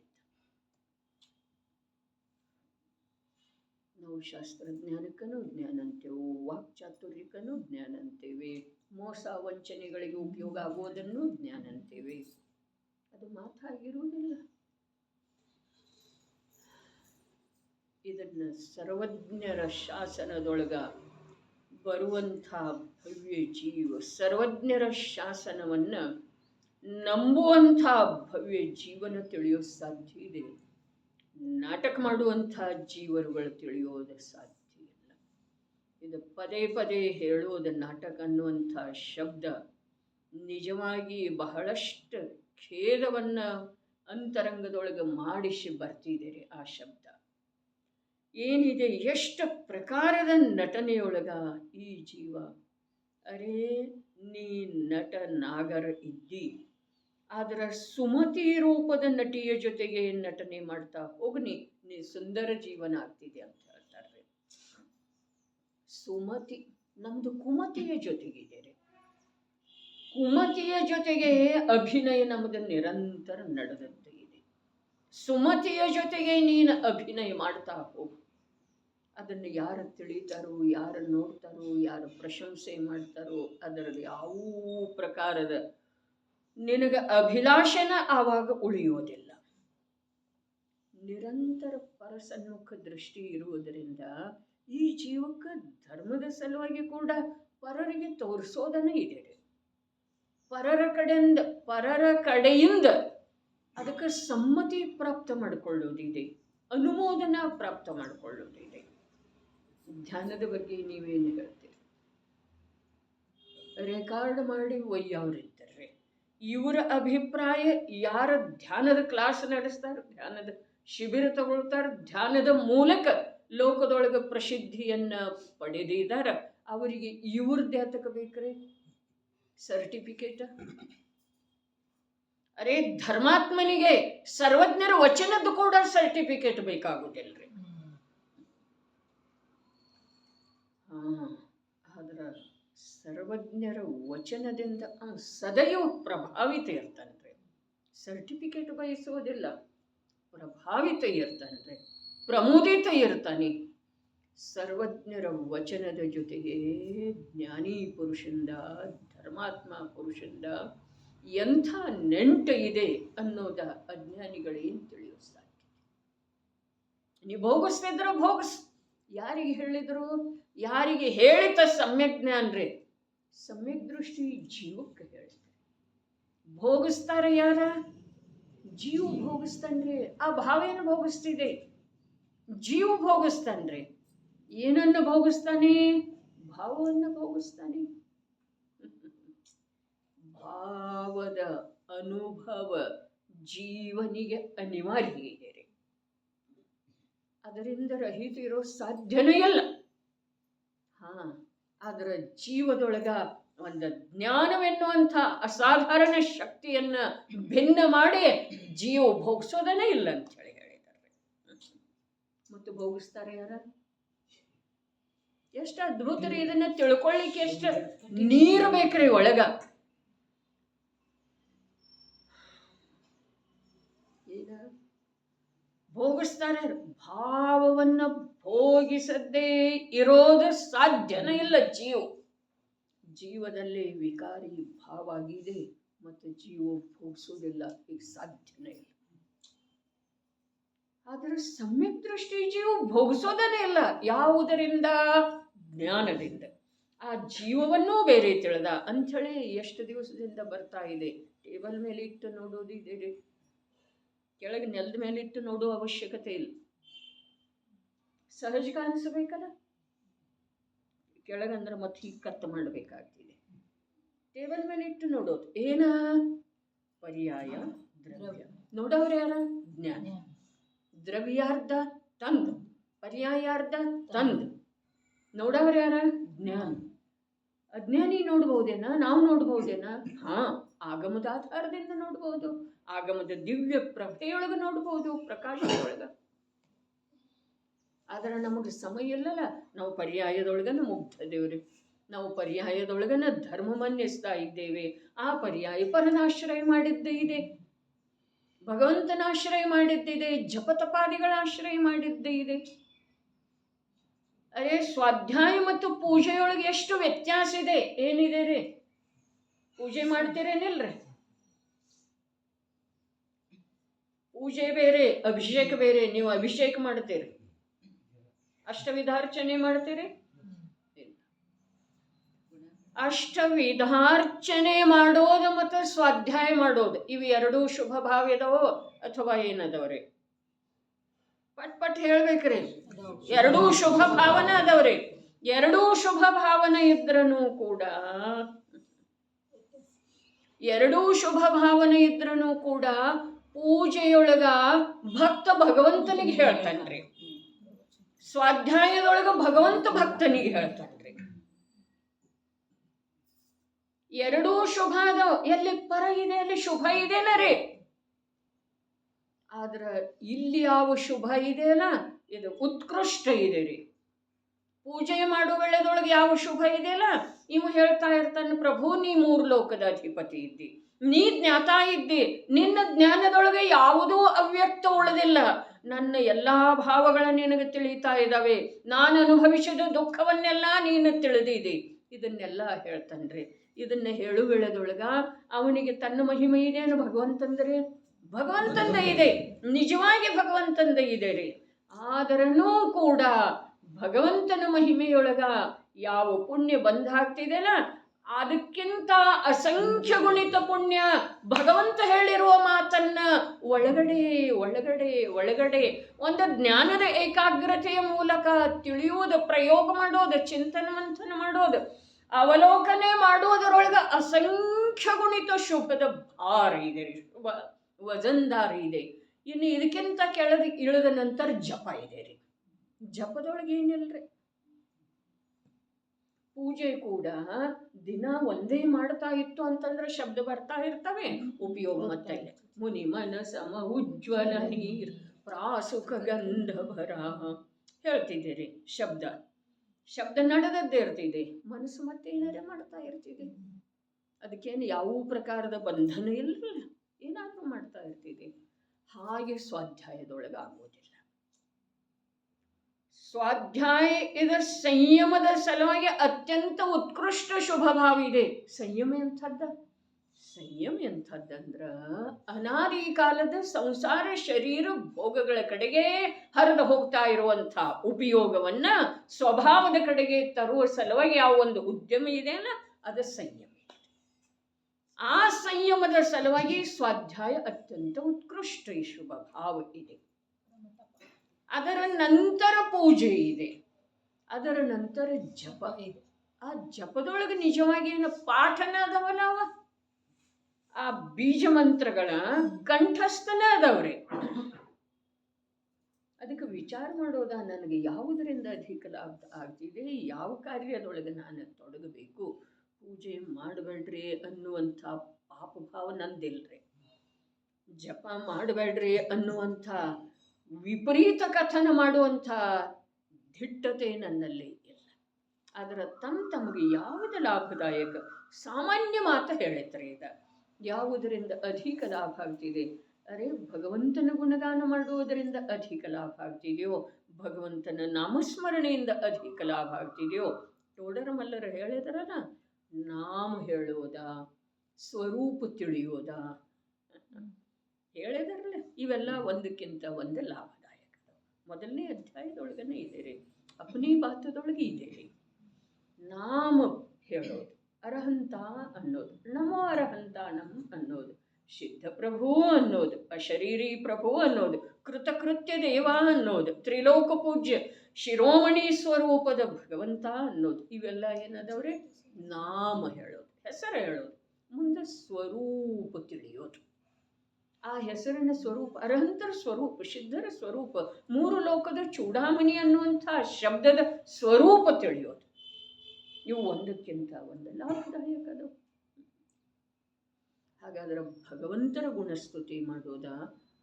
ನಾವು ಶಾಸ್ತ್ರಜ್ಞಾನಕ್ಕೂ ಜ್ಞಾನ ಅಂತೇವೆ, ವಾಕ್ಚಾತುರ್ಯಕ್ಕೂ ಜ್ಞಾನ ಅಂತೇವೆ, ಮೋಸ ವಂಚನೆಗಳಿಗೆ ಉಪಯೋಗ ಆಗೋದನ್ನು ಜ್ಞಾನ ಅಂತೇವೆ. ಅದು ಮಾತಾಗಿರುವುದಿಲ್ಲ. ಇದನ್ನು ಸರ್ವಜ್ಞರ ಶಾಸನದೊಳಗ ಬರುವಂಥ ಭವ್ಯ ಜೀವ, ಸರ್ವಜ್ಞರ ಶಾಸನವನ್ನು ನಂಬುವಂಥ ಭವ್ಯ ಜೀವನ ತಿಳಿಯೋ ಸಾಧ್ಯ ಇದೆ. ನಾಟಕ ಮಾಡುವಂಥ ಜೀವರುಗಳು ತಿಳಿಯೋದು ಸಾಧ್ಯ ಇಲ್ಲ. ಇದು ಪದೇ ಪದೇ ಹೇಳೋದು ನಾಟಕ ಅನ್ನುವಂಥ ಶಬ್ದ ನಿಜವಾಗಿ ಬಹಳಷ್ಟು ಖೇದವನ್ನು ಅಂತರಂಗದೊಳಗೆ ಮಾಡಿಸಿ ಬರ್ತಿದ್ದೀರಿ. ಆ ಶಬ್ದ ಏನಿದೆ, ಎಷ್ಟು ಪ್ರಕಾರದ ನಟನೆಯೊಳಗ ಈ ಜೀವ ಅರೇ ನೀ ನಟ ನಾಗರ ಇದ್ದಿ, ಆದ್ರೆ ಸುಮತಿ ರೂಪದ ನಟಿಯ ಜೊತೆಗೆ ನಟನೆ ಮಾಡ್ತಾ ಹೋಗ್ನಿ, ನೀ ಸುಂದರ ಜೀವನ ಆಗ್ತಿದೆ ಅಂತ ಹೇಳ್ತಾರೆ. ಸುಮತಿ ನಮ್ದು ಕುಮತಿಯ ಜೊತೆಗಿದೆ ರೀ. ಕುಮತಿಯ ಜೊತೆಗೆ ಅಭಿನಯ ನಮ್ಮದು ನಿರಂತರ ನಡೆದಂತೆ ಇದೆ. ಸುಮತಿಯ ಜೊತೆಗೆ ನೀನು ಅಭಿನಯ ಮಾಡ್ತಾ ಹೋಗು. ಅದನ್ನು ಯಾರು ತಿಳಿತಾರೋ, ಯಾರು ನೋಡ್ತಾರೋ, ಯಾರು ಪ್ರಶಂಸೆ ಮಾಡ್ತಾರೋ, ಅದರಲ್ಲಿ ಯಾವ ಪ್ರಕಾರದ ನಿನಗೆ ಅಭಿಲಾಷೆನ ಆವಾಗ ಉಳಿಯೋದಿಲ್ಲ. ನಿರಂತರ ಪರಸನ್ಮುಖ ದೃಷ್ಟಿ ಇರುವುದರಿಂದ ಈ ಜೀವಕ್ಕೆ ಧರ್ಮದ ಸಲುವಾಗಿ ಕೂಡ ಪರರಿಗೆ ತೋರಿಸೋದನ್ನೇ ಇದೆ. ಪರರ ಕಡೆಯಿಂದ ಅದಕ್ಕೆ ಸಮ್ಮತಿ ಪ್ರಾಪ್ತ ಮಾಡಿಕೊಳ್ಳೋದಿದೆ, ಅನುಮೋದನಾ ಪ್ರಾಪ್ತ ಮಾಡಿಕೊಳ್ಳೋದಿದೆ. ಧ್ಯಾನದ ಬಗ್ಗೆ ನೀವೇನು ಹೇಳ್ತೀರಿ? ರೆಕಾರ್ಡ್ ಮಾಡಿ ಒಯ್ಯವ್ರಿದ್ದಾರೆ. ಇವರ ಅಭಿಪ್ರಾಯ, ಯಾರ ಧ್ಯಾನದ ಕ್ಲಾಸ್ ನಡೆಸ್ತಾರೆ, ಧ್ಯಾನದ ಶಿಬಿರ ತಗೊಳ್ತಾರೆ, ಧ್ಯಾನದ ಮೂಲಕ ಲೋಕದೊಳಗೆ ಪ್ರಸಿದ್ಧಿಯನ್ನ ಪಡೆದಿದ್ದಾರ, ಅವರಿಗೆ ಇವ್ರದ್ದು ಯಾತಕ್ಕೆ ಬೇಕ್ರಿ ಸರ್ಟಿಫಿಕೇಟ್? ಅರೇ ಧರ್ಮಾತ್ಮನಿಗೆ ಸರ್ವಜ್ಞರ ವಚನದ್ದು ಕೂಡ ಸರ್ಟಿಫಿಕೇಟ್ ಬೇಕಾಗುವುದಿಲ್ರಿ. ಆದ್ರ ಸರ್ವಜ್ಞರ ವಚನದಿಂದ ಸದೈವ ಪ್ರಭಾವಿತ ಇರ್ತಾನ್ರಿ. ಸರ್ಟಿಫಿಕೇಟ್ ಬಯಸುವುದಿಲ್ಲ, ಪ್ರಭಾವಿತ ಇರ್ತಾನ್ರಿ, ಪ್ರಮೋದಿತ ಇರ್ತಾನೆ. ಸರ್ವಜ್ಞರ ವಚನದ ಜೊತೆಗೆ ಜ್ಞಾನಿ ಪುರುಷಂದ, ಧರ್ಮಾತ್ಮ ಪುರುಷಂದ ಎಂಥ ನೆಂಟು ಇದೆ ಅನ್ನೋದ ಅಜ್ಞಾನಿಗಳೇನು ತಿಳಿಸ್ತಾರೆ. ನೀ ಭೋಗಿಸ್ತಿದ್ರು ಭೋಗಿಸ್. ಯಾರಿಗೆ ಹೇಳಿದ್ರು? ಯಾರಿಗೆ ಹೇಳಿತ ಸಮ್ಯಕ್ ಜ್ಞಾನ್ರಿ? ಸಮ್ಯಕ್ ದೃಷ್ಟಿ ಜೀವಕ್ಕೆ ಹೇಳಿದ್ರು. ಭೋಗಿಸ್ತಾರೆ ಯಾರ? ಜೀವ ಭೋಗಿಸ್ತಾನ್ರಿ. ಆ ಭಾವೇನು ಭೋಗಿಸ್ತಿದೆ? ಜೀವ ಭೋಗಿಸ್ತಾನ್ರಿ. ಏನನ್ನು ಭೋಗಿಸ್ತಾನೆ? ಭಾವವನ್ನು ಭೋಗಿಸ್ತಾನೆ. ಭಾವದ ಅನುಭವ ಜೀವನಿಗೆ ಅನಿವಾರ್ಯ ಇದೆ ರೀ. ಅದರಿಂದ ರಹಿತ ಇರೋ ಸಾಧ್ಯನೇ ಇಲ್ಲ. ಅದರ ಜೀವದೊಳಗ ಒಂದು ಜ್ಞಾನವೆನ್ನುವಂಥ ಅಸಾಧಾರಣ ಶಕ್ತಿಯನ್ನ ಭಿನ್ನ ಮಾಡಿ ಜೀವ ಭೋಗಿಸೋದನೇ ಇಲ್ಲ ಅಂತ ಹೇಳಿ ಹೇಳಿದ್ದಾರೆ. ಮತ್ತು ಭೋಗಿಸ್ತಾರೆ ಯಾರ? ಎಷ್ಟು ಅದ್ಭುತ ರೀ! ಇದನ್ನ ತಿಳ್ಕೊಳ್ಳಿಕ್ಕೆ ಎಷ್ಟು ನೀರು ಬೇಕ್ರಿ ಒಳಗ. ಈಗ ಭೋಗಿಸ್ತಾರೆ. ಭಾವವನ್ನ ಭೋಗಿಸದೇ ಇರೋದು ಸಾಧ್ಯನೇ ಇಲ್ಲ. ಜೀವದಲ್ಲಿ ವಿಕಾರಿ ಭಾವ ಆಗಿದೆ ಮತ್ತು ಜೀವ ಭೋಗಿಸೋದಿಲ್ಲ, ಈಗ ಸಾಧ್ಯನೇ ಇಲ್ಲ. ಆದರೆ ಸಮ್ಯಕ್ ದೃಷ್ಟಿ ಜೀವ ಭೋಗಿಸೋದನೇ ಇಲ್ಲ. ಯಾವುದರಿಂದ? ಜ್ಞಾನದಿಂದ. ಆ ಜೀವವನ್ನೂ ಬೇರೆ ತಿಳಿದ ಅಂಥೇಳಿ ಎಷ್ಟು ದಿವಸದಿಂದ ಬರ್ತಾ ಇದೆ. ಟೇಬಲ್ ಮೇಲೆ ಇಟ್ಟು ನೋಡೋದಿದೆ, ಕೆಳಗೆ ನೆಲದ ಮೇಲೆ ಇಟ್ಟು ನೋಡುವ ಅವಶ್ಯಕತೆ ಇಲ್ಲ. ಸಹಜ ಕಾಣಿಸಬೇಕಲ್ಲ. ಕೆಳಗಂದ್ರೆ ಮತ್ತೆ ಹೀಗೆ ಕತ್ತು ಮಾಡಬೇಕಾಗ್ತಿದೆ. ಟೇಬಲ್ ಮೇಲೆ ಇಟ್ಟು ನೋಡೋದು ಏನ? ಪರ್ಯಾಯ ದ್ರವ್ಯ. ನೋಡೋರು ಯಾರ? ಜ್ಞಾನ. ದ್ರವ್ಯಾರ್ಧ ತಂದು, ಪರ್ಯಾಯಾರ್ಧ ತಂದು ನೋಡೋರು ಯಾರ? ಜ್ಞಾನ. ಅಜ್ಞಾನಿ ನೋಡ್ಬಹುದೇನ? ನಾವು ನೋಡ್ಬಹುದೇನ? ಆಗಮದ ಆಧಾರದಿಂದ ನೋಡ್ಬಹುದು, ಆಗಮದ ದಿವ್ಯ ಪ್ರಭೆಯೊಳಗೆ ನೋಡ್ಬಹುದು, ಪ್ರಕಾಶದೊಳಗ. ಆದ್ರೆ ನಮಗೆ ಸಮಯ ಇಲ್ಲಲ್ಲ. ನಾವು ಪರ್ಯಾಯದೊಳಗನ ಮುಗ್ಧದೇವ್ರಿ. ನಾವು ಪರ್ಯಾಯದೊಳಗನ ಧರ್ಮವನ್ನಿಸ್ತಾ ಇದ್ದೇವೆ. ಆ ಪರ್ಯಾಯ ಪರನಾಶ್ರಯ ಮಾಡಿದ್ದೇ ಇದೆ, ಭಗವಂತನ ಆಶ್ರಯ ಮಾಡಿದ್ದಿದೆ, ಜಪತಪಾದಿಗಳ ಆಶ್ರಯ ಮಾಡಿದ್ದೇ ಇದೆ. ಅರೆ ಸ್ವಾಧ್ಯಾಯ ಮತ್ತು ಪೂಜೆಯೊಳಗೆ ಎಷ್ಟು ವ್ಯತ್ಯಾಸ ಇದೆ! ಏನಿದೆ ರೀ? ಪೂಜೆ ಮಾಡ್ತೀರೇನಿಲ್ರಿ? ಪೂಜೆ ಬೇರೆ, ಅಭಿಷೇಕ ಬೇರೆ. ನೀವು ಅಭಿಷೇಕ ಮಾಡ್ತೀರಿ, ಅಷ್ಟವಿಧಾರ್ಚನೆ ಮಾಡ್ತೀರಿ? ಅಷ್ಟವಿಧಾರ್ಚನೆ ಮಾಡೋದು ಮತ್ತು ಸ್ವಾಧ್ಯಾಯ ಮಾಡೋದು ಇವು ಎರಡೂ ಶುಭ ಭಾವ ಇದಾವೋ ಅಥವಾ ಏನದವ್ರಿ? ಪಟ್ ಹೇಳ್ಬೇಕ್ರಿ. ಎರಡೂ ಶುಭ ಭಾವನೆ ಅದಾವ್ರಿ. ಎರಡೂ ಶುಭ ಭಾವನೆ ಇದ್ರೂ ಕೂಡ ಪೂಜೆಯೊಳಗ ಭಕ್ತ ಭಗವಂತನಿಗೆ ಹೇಳ್ತಾನ್ರಿ, ಸ್ವಾಧ್ಯಾಯದೊಳಗ ಭಗವಂತ ಭಕ್ತನಿಗೆ ಹೇಳ್ತಾನ್ರಿ. ಎರಡೂ ಶುಭ ಅದಾವ. ಎಲ್ಲಿ ಪರ ಇದೆ ಅಲ್ಲಿ ಶುಭ ಇದೆನರೇ. ಆದ್ರ ಇಲ್ಲಿ ಯಾವ ಶುಭ ಇದೆಯಲ್ಲ ಇದು ಉತ್ಕೃಷ್ಟ ಇದೆ ರೀ. ಪೂಜೆ ಮಾಡುವ ವೇಳೆದೊಳಗೆ ಯಾವ ಶುಭ ಇದೆಯಲ್ಲ ಇವು ಹೇಳ್ತಾ ಇರ್ತಾನೆ, ಪ್ರಭು ನೀ ಮೂರು ಲೋಕದ ಅಧಿಪತಿ ಇದ್ದಿ, ನೀ ಜ್ಞಾತಾ ಇದ್ದಿ, ನಿನ್ನ ಜ್ಞಾನದೊಳಗೆ ಯಾವುದೂ ಅವ್ಯಕ್ತ ಉಳಿದಿಲ್ಲ, ನನ್ನ ಎಲ್ಲಾ ಭಾವಗಳ ನಿನಗೆ ತಿಳಿತಾ ಇದ್ದಾವೆ, ನಾನು ಅನುಭವಿಸಿದ ದುಃಖವನ್ನೆಲ್ಲ ನೀನು ತಿಳಿದಿದ್ದಿ. ಇದನ್ನೆಲ್ಲ ಹೇಳ್ತಾನ್ರಿ. ಇದನ್ನ ಹೇಳುವೆಳೆದೊಳಗ ಅವನಿಗೆ ತನ್ನ ಮಹಿಮೆ ಇದೆಯೇನು? ಭಗವಂತಂದ್ರೆ ಭಗವಂತಂದ ಇದೆ, ನಿಜವಾಗಿ ಭಗವಂತಂದ ಇದೆ ರೀ. ಆದರನೂ ಕೂಡ ಭಗವಂತನ ಮಹಿಮೆಯೊಳಗ ಯಾವ ಪುಣ್ಯ ಬಂದಾಗ್ತಿದೆಯಲ್ಲ ಅದಕ್ಕಿಂತ ಅಸಂಖ್ಯ ಗುಣಿತ ಪುಣ್ಯ ಭಗವಂತ ಹೇಳಿರುವ ಮಾತನ್ನ ಒಳಗಡೆ ಒಳಗಡೆ ಒಳಗಡೆ ಒಂದು ಜ್ಞಾನದ ಏಕಾಗ್ರತೆಯ ಮೂಲಕ ತಿಳಿಯುವುದು, ಪ್ರಯೋಗ ಮಾಡೋದು, ಚಿಂತನೆ ಮಂಥನ ಮಾಡೋದು, ಅವಲೋಕನೆ ಮಾಡುವುದರೊಳಗ ಅಸಂಖ್ಯ ಗುಣಿತ ಶುಭದ ಭಾರ ಇದೆ ರೀ, ಶುಭ ವಜನ್ದಾರ ಇದೆ. ಇನ್ನು ಇದಕ್ಕಿಂತ ಕೆಳಗೆ ಇಳಿದ ನಂತರ ಜಪ ಇದೆ ರೀ. ಜಪದೊಳಗೆ ಏನಿಲ್ರಿ. ಪೂಜೆ ಕೂಡ ದಿನ ಒಂದೇ ಮಾಡ್ತಾ ಇತ್ತು ಅಂತಂದ್ರೆ ಶಬ್ದ ಬರ್ತಾ ಇರ್ತವೆ, ಉಪಯೋಗ ಮತ್ತೆ ಮುನಿ ಮನಸಮ ಉಜ್ವಲ ನೀರ್ ಪ್ರಾಸುಖ ಗಂಧ ಭರ ಹೇಳ್ತಿದ್ದೀರಿ. ಶಬ್ದ ನಡೆದದ್ದೇ ಇರ್ತಿದೆ, ಮನಸ್ಸು ಮತ್ತೆ ಏನಾರೇ ಮಾಡ್ತಾ ಇರ್ತಿದೆ. ಅದಕ್ಕೇನು ಯಾವ ಪ್ರಕಾರದ ಬಂಧನ ಇಲ್ಲ, ಏನಾದರೂ ಮಾಡ್ತಾ ಇರ್ತಿದೆ. ಹಾಗೆ ಸ್ವಾಧ್ಯಾಯದೊಳಗಾಗೋದಿಲ್ಲ. ಸ್ವಾಧ್ಯಾಯ ಇದು ಸಂಯಮದ ಸಲುವಾಗಿ ಅತ್ಯಂತ ಉತ್ಕೃಷ್ಟ ಶುಭ ಭಾವ ಇದೆ. ಸಂಯಮ ಎಂಥದ್ದಂದ್ರ ಅನಾದಿ ಕಾಲದ ಸಂಸಾರ ಶರೀರ ಭೋಗಗಳ ಕಡೆಗೆ ಹರಿದು ಹೋಗ್ತಾ ಇರುವಂಥ ಉಪಯೋಗವನ್ನ ಸ್ವಭಾವದ ಕಡೆಗೆ ತರುವ ಸಲುವಾಗಿ ಯಾವ ಒಂದು ಉದ್ಯಮ ಇದೆಯಲ್ಲ ಅದು ಸಂಯಮ. ಆ ಸಂಯಮದ ಸಲುವಾಗಿ ಸ್ವಾಧ್ಯಾಯ ಅತ್ಯಂತ ಉತ್ಕೃಷ್ಟ ಶುಭ ಭಾವ ಇದೆ. ಅದರ ನಂತರ ಪೂಜೆ ಇದೆ, ಅದರ ನಂತರ ಜಪ ಇದೆ. ಆ ಜಪದೊಳಗೆ ನಿಜವಾಗಿ ಏನು ಪಾಠನ ಅದಾವಲ್ಲ, ಆ ಬೀಜ ಮಂತ್ರಗಳ ಕಂಠಸ್ಥನ ಅದಾವ್ರಿ. ಅದಕ್ಕೆ ವಿಚಾರ ಮಾಡೋದ, ನನಗೆ ಯಾವುದರಿಂದ ಅಧಿಕ ಲಾಭ ಆಗ್ತಿದೆ, ಯಾವ ಕಾರ್ಯದೊಳಗೆ ನಾನು ತೊಡಗಬೇಕು. ಪೂಜೆ ಮಾಡಬೇಡ್ರಿ ಅನ್ನುವಂಥ ಪಾಪ ಭಾವ ನಂದಿಲ್ರಿ, ಜಪ ಮಾಡಬೇಡ್ರಿ ಅನ್ನುವಂಥ ವಿಪರೀತ ಕಥನ ಮಾಡುವಂಥ ದಿಟ್ಟತೆ ನನ್ನಲ್ಲಿ ಇಲ್ಲ. ಅದರ ತಮಗೆ ಯಾವುದು ಲಾಭದಾಯಕ ಸಾಮಾನ್ಯ ಮಾತು ಹೇಳಿದ್ರೆ ಇದ ಯಾವುದರಿಂದ ಅಧಿಕ ಲಾಭ ಆಗ್ತಿದೆ, ಅರೆ ಭಗವಂತನ ಗುಣಗಾನ ಮಾಡುವುದರಿಂದ ಅಧಿಕ ಲಾಭ ಆಗ್ತಿದೆಯೋ, ಭಗವಂತನ ನಾಮಸ್ಮರಣೆಯಿಂದ ಅಧಿಕ ಲಾಭ ಆಗ್ತಿದೆಯೋ. ಟೋಡರ ಮಲ್ಲರ ಹೇಳಿದ್ರಲ್ಲ, ನಾಮ ಹೇಳೋದ, ಸ್ವರೂಪ ತಿಳಿಯೋದ ಹೇಳಿದಾರಲ್ಲ, ಇವೆಲ್ಲ ಒಂದಕ್ಕಿಂತ ಒಂದು ಲಾಭದಾಯಕ. ಮೊದಲನೇ ಅಧ್ಯಾಯದೊಳಗನೆ ಇದೆ ರೀ, ಅಪನಿ ಬಾತದೊಳಗೆ ಇದೆ ರೀ. ನಾಮ ಹೇಳೋದು, ಅರಹಂತ ಅನ್ನೋದು, ನಮೋ ಅರಹಂತ ನಮ್ ಅನ್ನೋದು, ಸಿದ್ಧ ಪ್ರಭು ಅನ್ನೋದು, ಅಶರೀರಿ ಪ್ರಭು ಅನ್ನೋದು, ಕೃತಕೃತ್ಯ ದೇವ ಅನ್ನೋದು, ತ್ರಿಲೋಕ ಪೂಜ್ಯ ಶಿರೋಮಣಿ ಸ್ವರೂಪದ ಭಗವಂತ ಅನ್ನೋದು, ಇವೆಲ್ಲ ಏನದವ್ರೆ ನಾಮ ಹೇಳೋದು, ಹೆಸರು ಹೇಳೋದು. ಮುಂದೆ ಸ್ವರೂಪ ತಿಳಿಯೋದು, ಆ ಹೆಸರಿನ ಸ್ವರೂಪ, ಅರಹಂತರ ಸ್ವರೂಪ, ಸಿದ್ಧರ ಸ್ವರೂಪ, ಮೂರು ಲೋಕದ ಚೂಡಾಮಣಿ ಅನ್ನುವಂಥ ಶಬ್ದದ ಸ್ವರೂಪ ತಿಳಿಯೋದು. ಇವು ಒಂದಕ್ಕಿಂತ ಒಂದು ಲಾಭದಾಯಕದು. ಹಾಗಾದ್ರೆ ಭಗವಂತರ ಗುಣಸ್ತುತಿ ಮಾಡೋದ,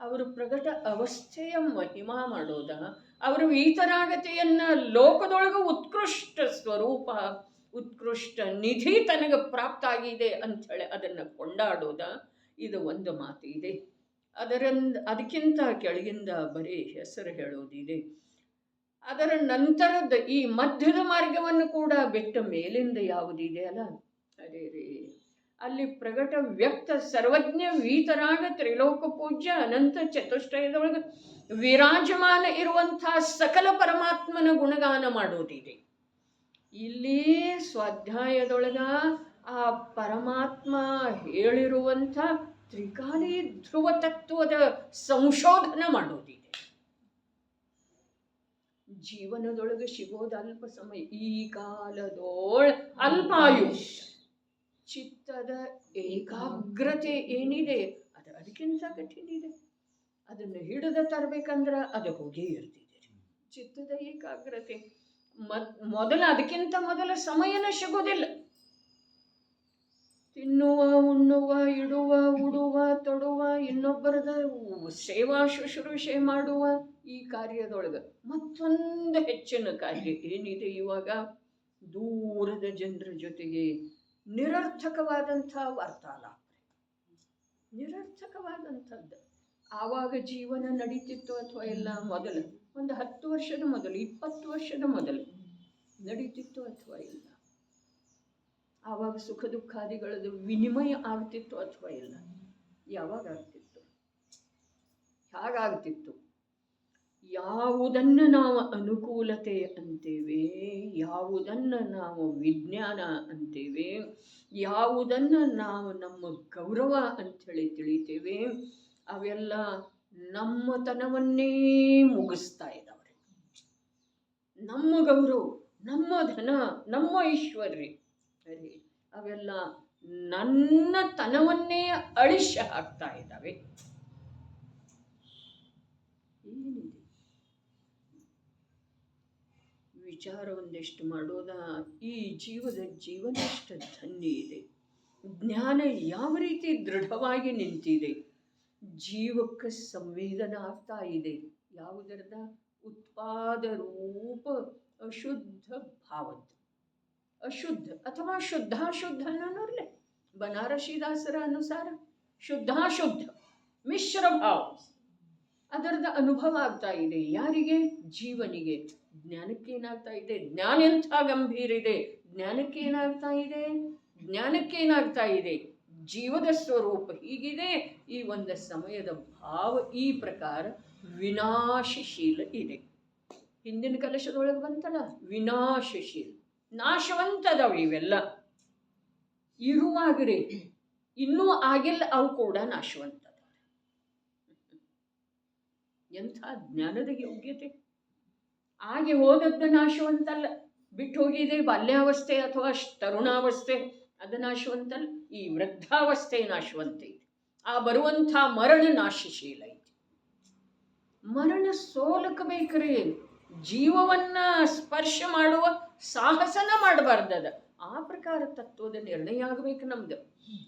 ಅವರ ಪ್ರಕಟ ಅವಸ್ಥೆಯ ಮಹಿಮಾ ಮಾಡೋದ, ಅವರ ವೀತರಾಗತೆಯನ್ನ ಲೋಕದೊಳಗೆ ಉತ್ಕೃಷ್ಟ ಸ್ವರೂಪ, ಉತ್ಕೃಷ್ಟ ನಿಧಿ ತನಗೆ ಪ್ರಾಪ್ತ ಆಗಿದೆ ಅಂಥೇಳಿ ಅದನ್ನು ಕೊಂಡಾಡೋದ, ಇದು ಒಂದು ಮಾತು ಇದೆ. ಅದಕ್ಕಿಂತ ಕೆಳಗಿಂದ ಬರೀ ಹೆಸರು ಹೇಳೋದಿದೆ. ಅದರ ನಂತರದ ಈ ಮಧ್ಯದ ಮಾರ್ಗವನ್ನು ಕೂಡ ಬಿಟ್ಟ ಮೇಲಿಂದ ಯಾವುದಿದೆ ಅಲ್ಲ, ಅದೇ ರೀ ಅಲ್ಲಿ ಪ್ರಗಟ ವ್ಯಕ್ತ ಸರ್ವಜ್ಞ ವೀತರಾಗ ತ್ರಿಲೋಕ ಪೂಜ್ಯ ಅನಂತ ಚತುಷ್ಟಯದೊಳಗೆ ವಿರಾಜಮಾನ ಇರುವಂಥ ಸಕಲ ಪರಮಾತ್ಮನ ಗುಣಗಾನ ಮಾಡೋದಿದೆ. ಇಲ್ಲಿ ಸ್ವಾಧ್ಯಾಯದೊಳಗ ಆ ಪರಮಾತ್ಮ ಹೇಳಿರುವಂಥ ತ್ರಿಕಾಲಿ ಧ್ರುವ ತತ್ವದ ಸಂಶೋಧನೆ ಮಾಡೋದಿದೆ. ಜೀವನದೊಳಗೆ ಸಿಗೋದು ಅಲ್ಪ ಸಮಯ, ಈ ಕಾಲದೊಳ ಅಲ್ಪಾಯುಷ್. ಚಿತ್ತದ ಏಕಾಗ್ರತೆ ಏನಿದೆ ಅದು ಅದಕ್ಕಿಂತ ಕಠಿಣ ಇದೆ. ಅದನ್ನು ಹಿಡಿದ ತರಬೇಕಂದ್ರೆ ಅದು ಹೋಗೇ ಇರ್ತಿದೆ. ಚಿತ್ತದ ಏಕಾಗ್ರತೆ ಅದಕ್ಕಿಂತ ಮೊದಲ ಸಮಯನ ಸಿಗೋದಿಲ್ಲ. ತಿನ್ನುವ, ಉಣ್ಣುವ, ಇಡುವ, ಉಡುವ, ತೊಡುವ, ಇನ್ನೊಬ್ಬರದ ಸೇವಾ ಶುಶ್ರೂಷೆ ಮಾಡುವ ಈ ಕಾರ್ಯದೊಳಗೆ ಮತ್ತೊಂದು ಹೆಚ್ಚಿನ ಕಾರ್ಯ ಏನಿದೆ ಇವಾಗ? ದೂರದ ಜನರ ಜೊತೆಗೆ ನಿರರ್ಥಕವಾದಂಥ ವಾರ್ತಾಲಾಪ, ನಿರರ್ಥಕವಾದಂಥದ್ದು. ಆವಾಗ ಜೀವನ ನಡೀತಿತ್ತು ಅಥವಾ ಎಲ್ಲ ಮೊದಲು ಒಂದು 10 ವರ್ಷದ ಮೊದಲು, 20 ವರ್ಷದ ಮೊದಲು ನಡೀತಿತ್ತು ಅಥವಾ ಇಲ್ಲ? ಆವಾಗ ಸುಖ ದುಃಖಾದಿಗಳದ್ದು ವಿನಿಮಯ ಆಗ್ತಿತ್ತು ಅಥವಾ ಇಲ್ಲ? ಯಾವಾಗ ಆಗ್ತಿತ್ತು? ಹೇಗಾಗ್ತಿತ್ತು? ಯಾವುದನ್ನು ನಾವು ಅನುಕೂಲತೆ ಅಂತೇವೆ, ಯಾವುದನ್ನು ನಾವು ವಿಜ್ಞಾನ ಅಂತೇವೆ, ಯಾವುದನ್ನು ನಾವು ನಮ್ಮ ಗೌರವ ಅಂಥೇಳಿ ತಿಳಿತೇವೆ, ಅವೆಲ್ಲ ನಮ್ಮತನವನ್ನೇ ಮುಗಿಸ್ತಾ ಇದ್ದಾವೆ. ನಮ್ಮ ಗೌರವ, ನಮ್ಮ ಧನ, ನಮ್ಮ ಐಶ್ವರ್ಯ, ಸರಿ, ಅವೆಲ್ಲ ನನ್ನ ತನವನ್ನೇ ಅಳಿಸಿ ಹಾಕ್ತಾ ಇದ್ದಾವೆ. ಏನಿದೆ ವಿಚಾರ ಒಂದೆಷ್ಟು ಮಾಡೋದ? ಈ ಜೀವನ ಎಷ್ಟು ಧನ್ಯ ಇದೆ, ಜ್ಞಾನ ಯಾವ ರೀತಿ ದೃಢವಾಗಿ ನಿಂತಿದೆ, ಜೀವಕ್ಕೆ ಸಂವೇದನ ಆಗ್ತಾ ಇದೆ. ಯಾವುದರದ? ಉತ್ಪಾದ ರೂಪ ಅಶುದ್ಧ ಭಾವದ್ದು. ಅಶುದ್ಧ ಅಥವಾ ಶುದ್ಧಾಶುದ್ಧ ಅನ್ನೋರ್ಲೆ ಬನಾರಸಿದಾಸರ ಅನುಸಾರ ಶುದ್ಧಾಶುದ್ಧ ಮಿಶ್ರ ಭಾವ ಅದರದ ಅನುಭವ ಆಗ್ತಾ ಇದೆ. ಯಾರಿಗೆ? ಜೀವನಿಗೆ. ಜ್ಞಾನಕ್ಕೇನಾಗ್ತಾ ಇದೆ? ಜ್ಞಾನ ಎಂಥ ಗಂಭೀರ ಇದೆ. ಜ್ಞಾನಕ್ಕೇನಾಗ್ತಾ ಇದೆ? ಜ್ಞಾನಕ್ಕೇನಾಗ್ತಾ ಇದೆ? ಜೀವದ ಸ್ವರೂಪ ಹೀಗಿದೆ. ಈ ಒಂದು ಸಮಯದ ಭಾವ ಈ ಪ್ರಕಾರ ವಿನಾಶಶೀಲ ಇದೆ. ಹಿಂದಿನ ಕಲಶದೊಳಗೆ ಬಂತಲ್ಲ, ವಿನಾಶಶೀಲ, ನಾಶವಂತದವು ಇವೆಲ್ಲ. ಇರುವಾಗರೆ ಇನ್ನೂ ಆಗಿಲ್ಲ, ಅವು ಕೂಡ ನಾಶವಂತದ. ಎಂಥ ಜ್ಞಾನದ ಯೋಗ್ಯತೆ! ಆಗಿ ಹೋದದ್ದು ನಾಶವಂತಲ್ಲ, ಬಿಟ್ಟು ಹೋಗಿದೆ ಬಾಲ್ಯಾವಸ್ಥೆ ಅಥವಾ ತರುಣಾವಸ್ಥೆ, ಅದು ನಾಶವಂತಲ್ಲ. ಈ ವೃದ್ಧಾವಸ್ಥೆ ನಾಶವಂತ ಇದೆ. ಆ ಬರುವಂಥ ಮರಣ ನಾಶಶೀಲ ಇದೆ. ಮರಣ ಸೋಲಕಬೇಕ್ರಿ, ಜೀವವನ್ನ ಸ್ಪರ್ಶ ಮಾಡುವ ಸಾಹಸನ ಮಾಡಬಾರ್ದದ. ಆ ಪ್ರಕಾರ ತತ್ವದ ನಿರ್ಣಯ ಆಗಬೇಕು ನಮ್ದು.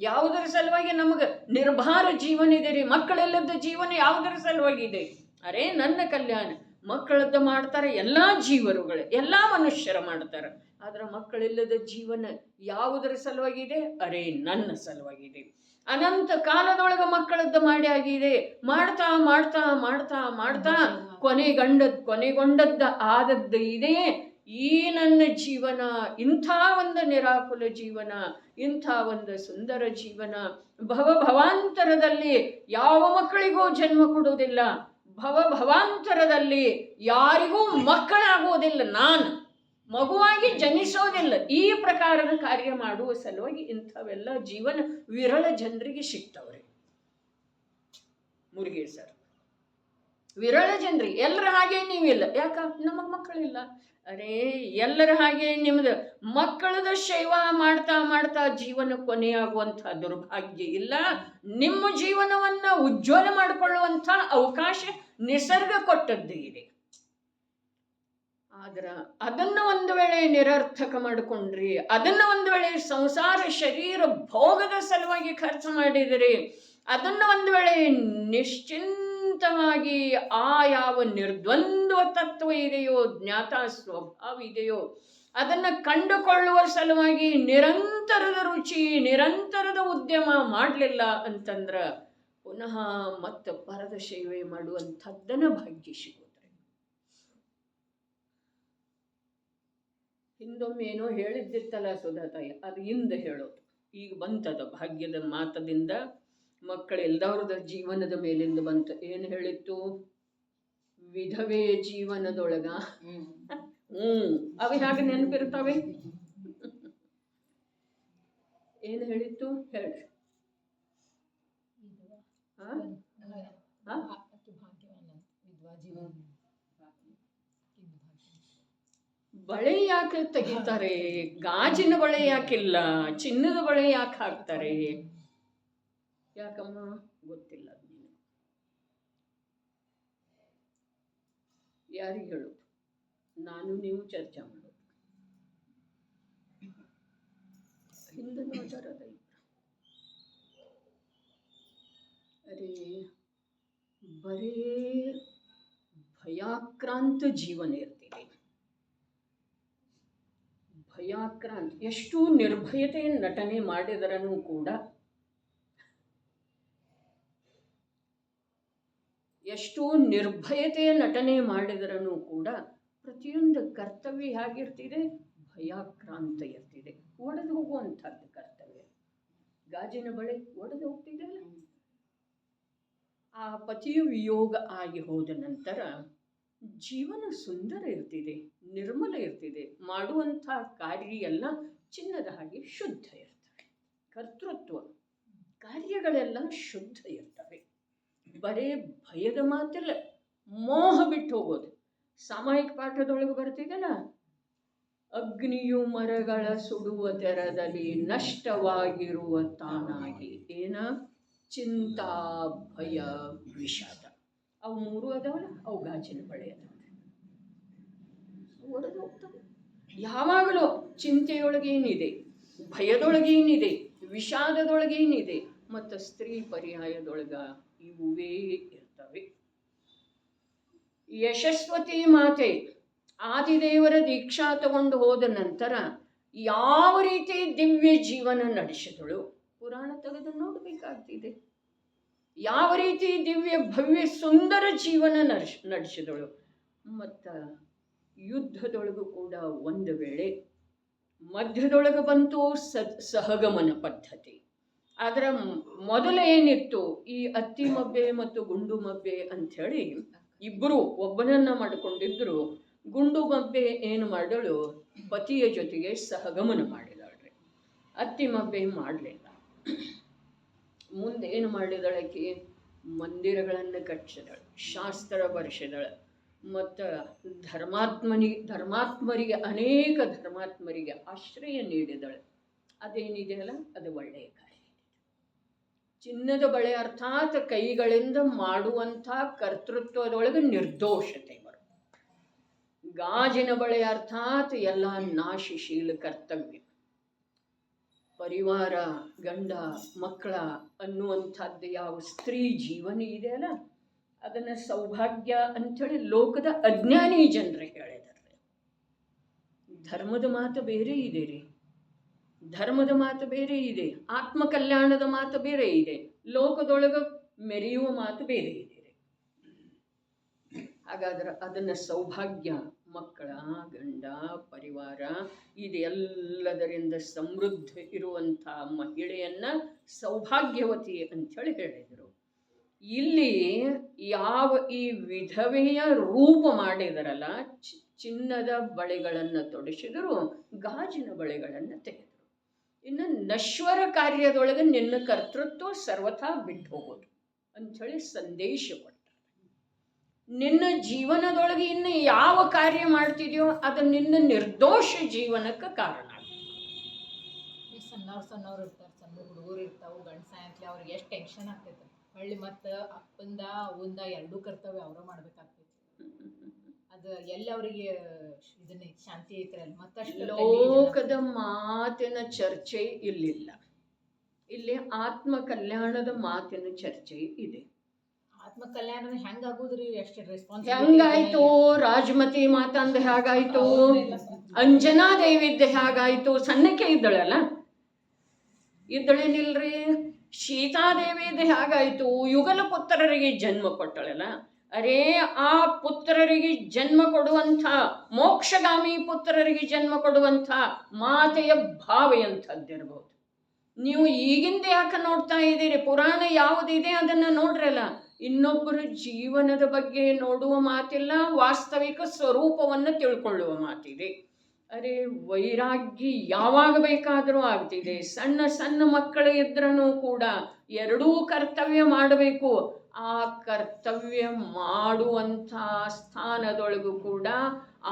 ಯಾವುದರ ಸಲುವಾಗಿ ನಮಗೆ ನಿರ್ಭಾರ ಜೀವನ ಇದೆ ರೀ? ಮಕ್ಕಳೆಲ್ಲದ ಜೀವನ ಯಾವುದರ ಸಲುವಾಗಿ ಇದೆ? ಅರೇ ನನ್ನ ಕಲ್ಯಾಣ. ಮಕ್ಕಳದ್ದು ಮಾಡ್ತಾರೆ ಎಲ್ಲ ಜೀವರುಗಳು, ಎಲ್ಲ ಮನುಷ್ಯರು ಮಾಡ್ತಾರೆ. ಆದ್ರೆ ಮಕ್ಕಳಿಲ್ಲದ ಜೀವನ ಯಾವುದರ ಸಲುವಾಗಿದೆ? ಅರೇ ನನ್ನ ಸಲುವಾಗಿದೆ. ಅನಂತ ಕಾಲದೊಳಗೆ ಮಕ್ಕಳದ್ದು ಮಾಡಿ ಆಗಿದೆ. ಮಾಡ್ತಾ ಮಾಡ್ತಾ ಮಾಡ್ತಾ ಮಾಡ್ತಾ ಕೊನೆಗೊಂಡದ್ದು ಆದದ್ದು ಇದೆ. ಈ ನನ್ನ ಜೀವನ ಇಂಥ ಒಂದು ನಿರಾಕುಲ ಜೀವನ, ಇಂಥ ಒಂದು ಸುಂದರ ಜೀವನ. ಭವಾಂತರದಲ್ಲಿ ಯಾವ ಮಕ್ಕಳಿಗೂ ಜನ್ಮ ಕೊಡುವುದಿಲ್ಲ, ಭವಾಂತರದಲ್ಲಿ ಯಾರಿಗೂ ಮಕ್ಕಳಾಗುವುದಿಲ್ಲ, ನಾನು ಮಗುವಾಗಿ ಜನಿಸೋದಿಲ್ಲ. ಈ ಪ್ರಕಾರದ ಕಾರ್ಯ ಮಾಡುವ ಸಲುವಾಗಿ ಇಂಥವೆಲ್ಲ ಜೀವನ ವಿರಳ ಜನರಿಗೆ ಸಿಗ್ತವ್ರೆ. ಮುರುಗೇಶ್ವರ ವಿರಳ ಜನರಿಗೆ. ಎಲ್ಲರ ಹಾಗೆ ನೀವಿಲ್ಲ. ಯಾಕ? ನಮಗೆ ಮಕ್ಕಳಿಲ್ಲ. ಅರೇ ಎಲ್ಲರ ಹಾಗೆ ನಿಮ್ದು ಮಕ್ಕಳದ ಸೇವಾ ಮಾಡ್ತಾ ಮಾಡ್ತಾ ಜೀವನ ಕೊನೆಯಾಗುವಂಥ ದುರ್ಭಾಗ್ಯ ಇಲ್ಲ. ನಿಮ್ಮ ಜೀವನವನ್ನ ಉಜ್ವಲ ಮಾಡಿಕೊಳ್ಳುವಂಥ ಅವಕಾಶ ನಿಸರ್ಗ ಕೊಟ್ಟದ್ದು ಇದೆ. ಆದ್ರೆ ಅದನ್ನು ಒಂದು ವೇಳೆ ನಿರರ್ಥಕ ಮಾಡಿಕೊಂಡ್ರಿ, ಅದನ್ನು ಒಂದು ವೇಳೆ ಸಂಸಾರ ಶರೀರ ಭೋಗದ ಸಲುವಾಗಿ ಖರ್ಚು ಮಾಡಿದಿರಿ, ಅದನ್ನು ಒಂದು ವೇಳೆ ನಿಶ್ಚಿಂತವಾಗಿ ಆ ಯಾವ ನಿರ್ದ್ವಂದ್ವ ತತ್ವ ಇದೆಯೋ, ಜ್ಞಾತ ಸ್ವಭಾವ ಇದೆಯೋ, ಅದನ್ನು ಕಂಡುಕೊಳ್ಳುವ ಸಲುವಾಗಿ ನಿರಂತರದ ರುಚಿ, ನಿರಂತರದ ಉದ್ಯಮ ಮಾಡಲಿಲ್ಲ ಅಂತಂದ್ರೆ ಪುನಃ ಮತ್ತೆ ಪರದ ಸೇವೆ ಮಾಡುವಂಥದ್ದನ್ನ ಭಾಗ್ಯ ಸಿಗೋದ್ರೆ. ಹಿಂದೊಮ್ಮೆ ಏನೋ ಹೇಳಿದ್ದಿತ್ತಲ್ಲ ಸುಧಾತಾಯಿ, ಅದು ಹಿಂದೆ ಹೇಳೋದು. ಈಗ ಬಂತದ ಭಾಗ್ಯದ ಮಾತದಿಂದ ಮಕ್ಕಳೆಲ್ಲವ್ರದ ಜೀವನದ ಮೇಲಿಂದ ಬಂತು. ಏನು ಹೇಳಿತ್ತು? ವಿಧವೇ ಜೀವನದೊಳಗ ಅವು ಹೇಗೆ ನೆನಪಿರ್ತಾವೆ? ಏನು ಹೇಳಿತ್ತು ಹೇಳ್ರಿ? ಬಳೆ ಯಾಕೆ ತೆಗಿತಾರೆ? ಗಾಜಿನ ಬಳೆ ಯಾಕಿಲ್ಲ? ಚಿನ್ನದ ಬಳೆ ಯಾಕೆ ಹಾಕ್ತಾರೆ? ಯಾಕಮ್ಮ ಗೊತ್ತಿಲ್ಲ. ಯಾರಿಗೆ ಹೇಳೋದು? ನಾನು ನೀವು ಚರ್ಚೆ ಮಾಡೋದು. ಹಿಂದೆ ನೋಡ್ತಾರದ ಬರೇ ಭಯಾಕ್ರಾಂತ ಜೀವನ ಇರ್ತಿದೆ. ಭಯಾಕ್ರಾಂತ, ಎಷ್ಟು ನಿರ್ಭಯತೆ ನಟನೆ ಮಾಡಿದರನೂ ಕೂಡ, ಎಷ್ಟು ನಿರ್ಭಯತೆಯ ನಟನೆ ಮಾಡಿದರನೂ ಕೂಡ ಪ್ರತಿಯೊಂದು ಕರ್ತವ್ಯ ಹೇಗಿರ್ತಿದೆ, ಭಯಾಕ್ರಾಂತ ಇರ್ತಿದೆ. ಒಡೆದು ಹೋಗುವಂಥದ್ದು ಕರ್ತವ್ಯ. ಗಾಜಿನ ಬಳೆ ಒಡೆದು ಹೋಗ್ತಿದೆ. ಆ ಪತಿಯ ವಿಯೋಗ ಆಗಿ ಹೋದ ನಂತರ ಜೀವನ ಸುಂದರ ಇರ್ತಿದೆ, ನಿರ್ಮಲ ಇರ್ತಿದೆ. ಮಾಡುವಂಥ ಕಾರ್ಯ ಎಲ್ಲ ಚಿನ್ನದ ಹಾಗೆ ಶುದ್ಧ ಇರ್ತವೆ. ಕರ್ತೃತ್ವ ಕಾರ್ಯಗಳೆಲ್ಲ ಶುದ್ಧ ಇರ್ತವೆ. ಬರೇ ಭಯದ ಮಾತಿಲ್ಲ, ಮೋಹ ಬಿಟ್ಟು ಹೋಗೋದು. ಸಾಮಾಯಿಕ ಪಾಠದೊಳಗೆ ಬರ್ತಿದೆಲ್ಲ, ಅಗ್ನಿಯು ಮರಗಳ ಸುಡುವ ತೆರದಲ್ಲಿ ನಷ್ಟವಾಗಿರುವ ತಾನಾಗಿ. ಏನ? ಚಿಂತಾ, ಭಯ, ವಿಷಾದ. ಅವು ಮೂರು ಅದಾವಲ್ಲ, ಅವು ಗಾಜಿನ ಬಳೆ ಅದಾವ. ಒಡೆದು ಹೋಗ್ತವೆ. ಯಾವಾಗಲೂ ಚಿಂತೆಯೊಳಗೇನಿದೆ, ಭಯದೊಳಗೇನಿದೆ, ವಿಷಾದದೊಳಗೇನಿದೆ, ಮತ್ತು ಸ್ತ್ರೀ ಪರ್ಯಾಯದೊಳಗ ಇವೇ ಇರ್ತವೆ. ಯಶಸ್ವತಿ ಮಾತೆ ಆದಿದೇವರ ದೀಕ್ಷಾ ತಗೊಂಡು ಹೋದ ನಂತರ ಯಾವ ರೀತಿ ದಿವ್ಯ ಜೀವನ ನಡೆಸಿದಳು, ಪುರಾಣ ತೆಗೆದು ನೋಡಬೇಕಾಗ್ತಿದೆ. ಯಾವ ರೀತಿ ದಿವ್ಯ ಭವ್ಯ ಸುಂದರ ಜೀವನ ನಡೆಸಿದಳು. ಮತ್ತು ಯುದ್ಧದೊಳಗೂ ಕೂಡ ಒಂದು ವೇಳೆ ಮಧ್ಯದೊಳಗೆ ಬಂತು ಸಹಗಮನ ಪದ್ಧತಿ. ಅದರ ಮೊದಲು ಏನಿತ್ತು, ಈ ಅತ್ತಿ ಮಬ್ಬೆ ಮತ್ತು ಗುಂಡು ಮಬ್ಬೆ ಅಂಥೇಳಿ ಇಬ್ಬರು ಒಬ್ಬನನ್ನ ಮಾಡಿಕೊಂಡಿದ್ರು. ಗುಂಡು ಮಬ್ಬೆ ಏನು ಮಾಡಳು, ಪತಿಯ ಜೊತೆಗೆ ಸಹಗಮನ ಮಾಡಿದಳ್ರಿ. ಅತ್ತಿ ಮಬ್ಬೆ ಮಾಡಲಿಲ್ಲ. ಮುಂದೆ ಏನು ಮಾಡಿದಳಕ್ಕೆ, ಮಂದಿರಗಳನ್ನು ಕಟ್ಟಿಸಿದಳು, ಶಾಸ್ತ್ರ ಬರೆಸಿದಳು, ಮತ್ತು ಧರ್ಮಾತ್ಮರಿಗೆ ಅನೇಕ ಧರ್ಮಾತ್ಮರಿಗೆ ಆಶ್ರಯ ನೀಡಿದಳು. ಅದೇನಿದೆಯಲ್ಲ, ಅದು ಒಳ್ಳೆಯ ಕಾರ್ಯ. ಚಿನ್ನದ ಬಳೆ ಅರ್ಥಾತ್ ಕೈಗಳಿಂದ ಮಾಡುವಂಥ ಕರ್ತೃತ್ವದೊಳಗೆ ನಿರ್ದೋಷತೆ ಬರುತ್ತೆ. ಗಾಜಿನ ಬಳೆ ಅರ್ಥಾತ್ ಎಲ್ಲ ನಾಶಶೀಲ ಕರ್ತವ್ಯ. ಪರಿವಾರ, ಗಂಡ ಮಕ್ಕಳ ಅನ್ನುವಂಥದ್ದು ಯಾವ ಸ್ತ್ರೀ ಜೀವನ ಇದೆಯಲ್ಲ, ಅದನ್ನು ಸೌಭಾಗ್ಯ ಅಂಥೇಳಿ ಲೋಕದ ಅಜ್ಞಾನಿ ಜನರು ಹೇಳಿದ್ದಾರೆ. ಧರ್ಮದ ಮಾತು ಬೇರೆ ಇದೆ ರೀ, ಧರ್ಮದ ಮಾತು ಬೇರೆ ಇದೆ, ಆತ್ಮ ಕಲ್ಯಾಣದ ಮಾತು ಬೇರೆ ಇದೆ, ಲೋಕದೊಳಗೆ ಮೆರೆಯುವ ಮಾತು ಬೇರೆ ಇದೆ. ಹಾಗಾದ್ರೆ ಅದನ್ನು ಸೌಭಾಗ್ಯ, ಮಕ್ಕಳ, ಗಂಡ, ಪರಿವಾರ ಇದೆಲ್ಲದರಿಂದ ಸಮೃದ್ಧ ಇರುವಂಥ ಮಹಿಳೆಯನ್ನ ಸೌಭಾಗ್ಯವತಿ ಅಂಥೇಳಿ ಹೇಳಿದರು. ಇಲ್ಲಿ ಯಾವ ಈ ವಿಧವೆಯ ರೂಪ ಮಾಡಿದರಲ್ಲ, ಚಿನ್ನದ ಬಳೆಗಳನ್ನು ತೊಡಿಸಿದರು, ಗಾಜಿನ ಬಳೆಗಳನ್ನು ತೆಗೆದರು. ಇನ್ನು ನಶ್ವರ ಕಾರ್ಯದೊಳಗೆ ನಿನ್ನ ಕರ್ತೃತ್ವ ಸರ್ವಥಾ ಬಿಟ್ಟು ಹೋಗೋದು ಅಂಥೇಳಿ ಸಂದೇಶ ಕೊಟ್ಟ. ನಿನ್ನ ಜೀವನದೊಳಗೆ ಇನ್ನು ಯಾವ ಕಾರ್ಯ ಮಾಡ್ತಿದ್ಯೋ ಅದು ನಿನ್ನ ನಿರ್ದೋಷ ಜೀವನಕ್ಕೆ ಕಾರಣ. ಸಣ್ಣವ್ರು ಇರ್ತಾರೆ, ಸಣ್ಣ ಹುಡುಗರು ಇರ್ತಾವೆ, ಗಂಡ ಸಾಯಂತ್ಲೆ ಅವ್ರಿಗೆ ಎಷ್ಟು ಟೆನ್ಷನ್ ಆಗ್ತೈತೆ. ಹೊಳ್ಳಿ ಮತ್ತು ಅಪ್ಪಂದ ಅವಂದ ಎರಡೂ ಕರ್ತವ್ಯ ಅವರ ಮಾಡ್ಬೇಕಾಗ್ತೈತಿ. ಅದು ಎಲ್ಲಿ ಅವರಿಗೆ ಇದನ್ನ ಶಾಂತಿ ಐತ್ರಲ್ಲ. ಮತ್ತಷ್ಟು ಲೋಕದ ಮಾತಿನ ಚರ್ಚೆ ಇಲ್ಲಿಲ್ಲ, ಇಲ್ಲಿ ಆತ್ಮ ಕಲ್ಯಾಣದ ಮಾತಿನ ಚರ್ಚೆ ಇದೆ. ಆತ್ಮ ಕಲ್ಯಾಣ ಹೆಂಗಾಗುದ್ರಿ? ಎಷ್ಟು ರೆಸ್ಪಾನ್ಸ್ ಹೆಂಗಾಯ್ತು? ರಾಜಮತಿ ಮಾತಂದ ಹೇಗಾಯ್ತು? ಅಂಜನಾ ದೇವಿದ್ದ ಹೇಗಾಯ್ತು? ಸಣ್ಣಕ್ಕೆ ಇದ್ದಳಲ್ಲ, ಇದ್ದಳೇನಿಲ್ರಿ. ಸೀತಾದೇವಿದ ಹೇಗಾಯ್ತು? ಯುಗಲ ಪುತ್ರರಿಗೆ ಜನ್ಮ ಕೊಟ್ಟಳಲ್ಲ. ಅರೇ, ಆ ಪುತ್ರರಿಗೆ ಜನ್ಮ ಕೊಡುವಂಥ, ಮೋಕ್ಷಗಾಮಿ ಪುತ್ರರಿಗೆ ಜನ್ಮ ಕೊಡುವಂಥ ಮಾತೆಯ ಭಾವ ಎಂಥದ್ದಿರ್ಬೋದು. ನೀವು ಈಗಿಂದ ಯಾಕೆ ನೋಡ್ತಾ ಇದ್ದೀರಿ? ಪುರಾಣ ಯಾವುದಿದೆ ಅದನ್ನು ನೋಡ್ರಲ್ಲ. ಇನ್ನೊಬ್ಬರ ಜೀವನದ ಬಗ್ಗೆ ನೋಡುವ ಮಾತಿಲ್ಲ, ವಾಸ್ತವಿಕ ಸ್ವರೂಪವನ್ನು ತಿಳ್ಕೊಳ್ಳುವ ಮಾತಿದೆ. ಅರೆ, ವೈರಾಗ್ಯ ಯಾವಾಗ ಬೇಕಾದರೂ ಆಗ್ತಿದೆ. ಸಣ್ಣ ಸಣ್ಣ ಮಕ್ಕಳು ಇದ್ರೂ ಕೂಡ ಎರಡೂ ಕರ್ತವ್ಯ ಮಾಡಬೇಕು. ಆ ಕರ್ತವ್ಯ ಮಾಡುವಂಥ ಸ್ಥಾನದೊಳಗೂ ಕೂಡ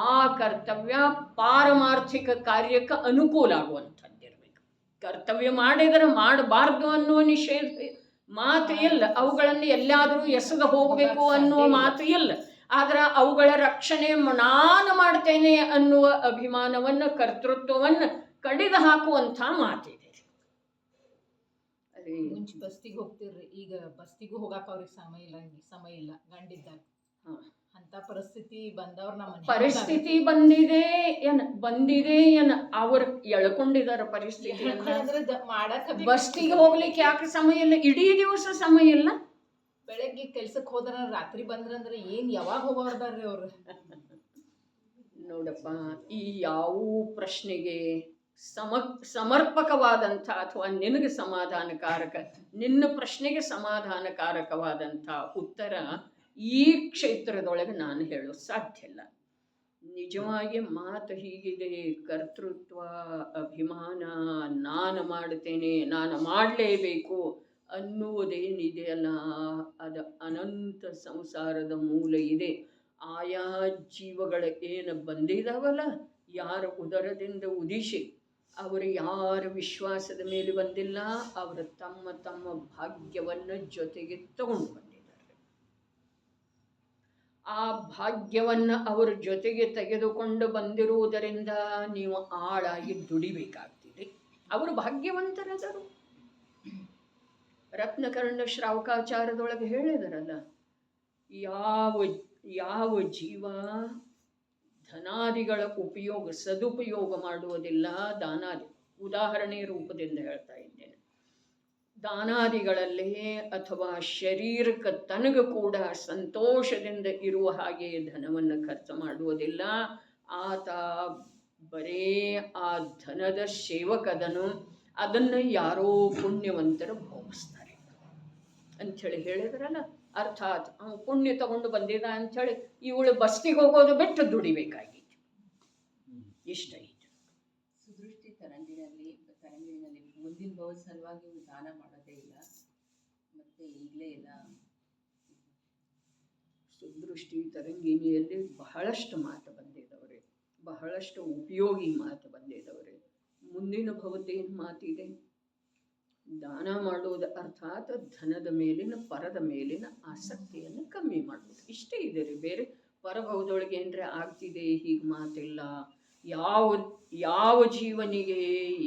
ಆ ಕರ್ತವ್ಯ ಪಾರಮಾರ್ಥಿಕ ಕಾರ್ಯಕ್ಕೆ ಅನುಕೂಲ ಆಗುವಂಥದ್ದಿರಬೇಕು. ಕರ್ತವ್ಯ ಮಾಡಿದರೆ ಮಾಡಬಾರ್ದು ಅನ್ನುವ ನಿಷೇಧ ಮಾತು ಇಲ್ಲ. ಅವುಗಳನ್ನು ಎಲ್ಲಾದರೂ ಎಸಗ ಹೋಗಬೇಕು ಅನ್ನುವ ಮಾತು ಇಲ್ಲ. ಆದ್ರೆ ಅವುಗಳ ರಕ್ಷಣೆ ನಾನು ಮಾಡ್ತೇನೆ ಅನ್ನುವ ಅಭಿಮಾನವನ್ನು, ಕರ್ತೃತ್ವವನ್ನು ಕಡಿದು ಹಾಕುವಂಥ ಮಾತಿದೆ. ಅರೆ ಮುಂಚೆ ಬಸ್ತಿಗೆ ಹೋಗ್ತಿರ್ರಿ, ಈಗ ಬಸ್ತಿಗೂ ಹೋಗಾಕ ಅವ್ರಿಗೆ ಸಮಯ ಇಲ್ಲ ಗಂಡಿದ್ದಾಗ. ಹಾ. ಅಂತ ಪರಿಸ್ಥಿತಿ ಬಂದವ್ರ ನಮ್ಮ ಪರಿಸ್ಥಿತಿ ಬಂದಿದೆ ಏನ ಅವ್ರು ಎಳ್ಕೊಂಡಿದಾರ ಪರಿಸ್ಥಿತಿಯನ್ನ. ಮಾಡಕ್ ಬಸ್ತಿಗೆ ಹೋಗ್ಲಿಕ್ಕೆ ಯಾಕೆ ಸಮಯ ಇಲ್ಲ, ಇಡೀ ದಿವಸ ಸಮಯ ಇಲ್ಲ. ಬೆಳಗ್ಗೆ ಕೆಲ್ಸಕ್ಕೆ ಹೋದ್ರ ರಾತ್ರಿ ಬಂದ್ರಂದ್ರೆ ಏನ್ ಯಾವಾಗ ಹೋಗೋರ್ದಾರ್ರಿ ಅವ್ರು. ನೋಡಪ್ಪ, ಈ ಯಾವ ಪ್ರಶ್ನೆಗೆ ಸಮರ್ಪಕವಾದಂಥ ಅಥವಾ ನಿನಗೆ ಸಮಾಧಾನಕಾರಕ, ನಿನ್ನ ಪ್ರಶ್ನೆಗೆ ಸಮಾಧಾನಕಾರಕವಾದಂಥ ಉತ್ತರ ಈ ಕ್ಷೇತ್ರದೊಳಗೆ ನಾನು ಹೇಳೋದು ಸಾಧ್ಯ ಇಲ್ಲ. ನಿಜವಾಗಿ ಮಾತು ಹೀಗಿದೆ, ಕರ್ತೃತ್ವ, ಅಭಿಮಾನ, ನಾನು ಮಾಡುತ್ತೇನೆ, ನಾನು ಮಾಡಲೇಬೇಕು ಅನ್ನುವುದೇನಿದೆಯಲ್ಲ, ಅದು ಅನಂತ ಸಂಸಾರದ ಮೂಲ ಇದೆ. ಆಯಾ ಜೀವಗಳ ಏನು ಬಂದಿದ್ದಾವಲ್ಲ, ಯಾರ ಉದರದಿಂದ ಉದಿಸಿ ಅವರು ಯಾರ ವಿಶ್ವಾಸದ ಮೇಲೆ ಬಂದಿಲ್ಲ, ಅವರು ತಮ್ಮ ತಮ್ಮ ಭಾಗ್ಯವನ್ನು ಜೊತೆಗೆ ತಗೊಂಡು ಬಂದಿದ್ದಾರೆ. ಆ ಭಾಗ್ಯವನ್ನು ಅವರ ಜೊತೆಗೆ ತೆಗೆದುಕೊಂಡು ಬಂದಿರುವುದರಿಂದ ನೀವು ಆಳಾಗಿ ದುಡಿಬೇಕಾಗ್ತಿದೆ. ಅವರು ಭಾಗ್ಯವಂತರಾದರು. ರತ್ನಕರ್ಣ ಶ್ರಾವಕಾಚಾರದೊಳಗೆ ಹೇಳಿದರಲ್ಲ, ಯಾವ ಜೀವ ಧನಾದಿಗಳ ಸದುಪಯೋಗ ಮಾಡುವುದಿಲ್ಲ, ಉದಾಹರಣೆ ರೂಪದಿಂದ ಹೇಳ್ತಾ ಇದ್ದೇನೆ, ದಾನಾದಿಗಳಲ್ಲೇ ಅಥವಾ ಶರೀರಕ್ಕೆ ತನಗೂ ಕೂಡ ಸಂತೋಷದಿಂದ ಇರುವ ಹಾಗೆ ಧನವನ್ನು ಖರ್ಚು ಮಾಡುವುದಿಲ್ಲ. ಆತ ಬರೇ ಆ ಧನದ ಸೇವಕದನು, ಅದನ್ನು ಯಾರೋ ಪುಣ್ಯವಂತರು ಭೋಗಿಸ್ತಾರೆ ಅಂಥೇಳಿ ಹೇಳಿದ್ರಲ್ಲ. ಅರ್ಥಾತ್ ಅವನು ಪುಣ್ಯ ತಗೊಂಡು ಬಂದಿದ ಅಂಥೇಳಿ ಇವಳು ಬಸ್ತಿಗೆ ಹೋಗೋದು ಬಿಟ್ಟು ದುಡಿಬೇಕಾಗಿತ್ತು. ಇಷ್ಟ ಇತ್ತು. ಸುದೃಷ್ಟಿ ತರಂಗಿನಲ್ಲಿ ಮುಂದಿನ ಭವದ ಸಲುವಾಗಿ ದಾನ ಮಾಡೋದೇ ಇಲ್ಲ, ಮತ್ತೆ ಈಗಲೇ ಇಲ್ಲ. ಸುದೃಷ್ಟಿ ತರಂಗಿಣಿಯಲ್ಲಿ ಬಹಳಷ್ಟು ಮಾತು ಬಂದಿದ್ದವ್ರೆ, ಬಹಳಷ್ಟು ಉಪಯೋಗಿ ಮಾತು ಬಂದಿದ್ದವ್ರೆ. ಮುಂದಿನ ಭವದ್ದೇನು ಮಾತಿದೆ? ದಾನ ಮಾಡುವುದು ಅರ್ಥಾತ್ ಧನದ ಮೇಲಿನ ಪರದ ಮೇಲಿನ ಆಸಕ್ತಿಯನ್ನು ಕಮ್ಮಿ ಮಾಡುವುದು. ಇಷ್ಟೇ ಇದೆ ರೀ, ಬೇರೆ ಪರಭವದೊಳಗೆ ಏನರ ಆಗ್ತಿದೆ ಹೀಗೆ ಮಾತಿಲ್ಲ. ಯಾವ ಜೀವನಿಗೆ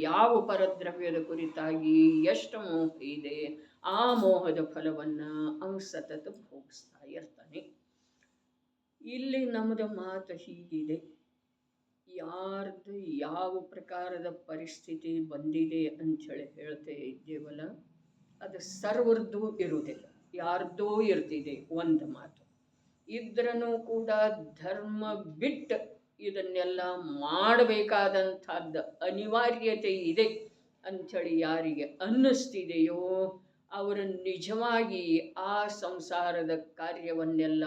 ಯಾವ ಪರದ್ರವ್ಯದ ಕುರಿತಾಗಿ ಎಷ್ಟು ಮೋಹ ಇದೆ, ಆ ಮೋಹದ ಫಲವನ್ನು ಅವನು ಸತತ ಭೋಗಿಸ್ತಾ ಇರ್ತಾನೆ. ಇಲ್ಲಿ ನಮ್ಮದು ಮಾತು ಹೀಗಿದೆ, ಯಾರ್ದು ಯಾವ ಪ್ರಕಾರದ ಪರಿಸ್ಥಿತಿ ಬಂದಿದೆ ಅಂಥೇಳಿ ಹೇಳ್ತಾ ಇದ್ದೇವಲ್ಲ, ಅದು ಸರ್ವರ್ದು ಇರುವುದಿಲ್ಲ, ಯಾರ್ದೋ ಇರ್ತಿದೆ. ಒಂದು ಮಾತು ಇದ್ರೂ ಕೂಡ ಧರ್ಮ ಬಿಟ್ಟು ಇದನ್ನೆಲ್ಲ ಮಾಡಬೇಕಾದಂಥದ್ದು ಅನಿವಾರ್ಯತೆ ಇದೆ ಅಂಥೇಳಿ ಯಾರಿಗೆ ಅನ್ನಿಸ್ತಿದೆಯೋ ಅವರು ನಿಜವಾಗಿ ಆ ಸಂಸಾರದ ಕಾರ್ಯವನ್ನೆಲ್ಲ,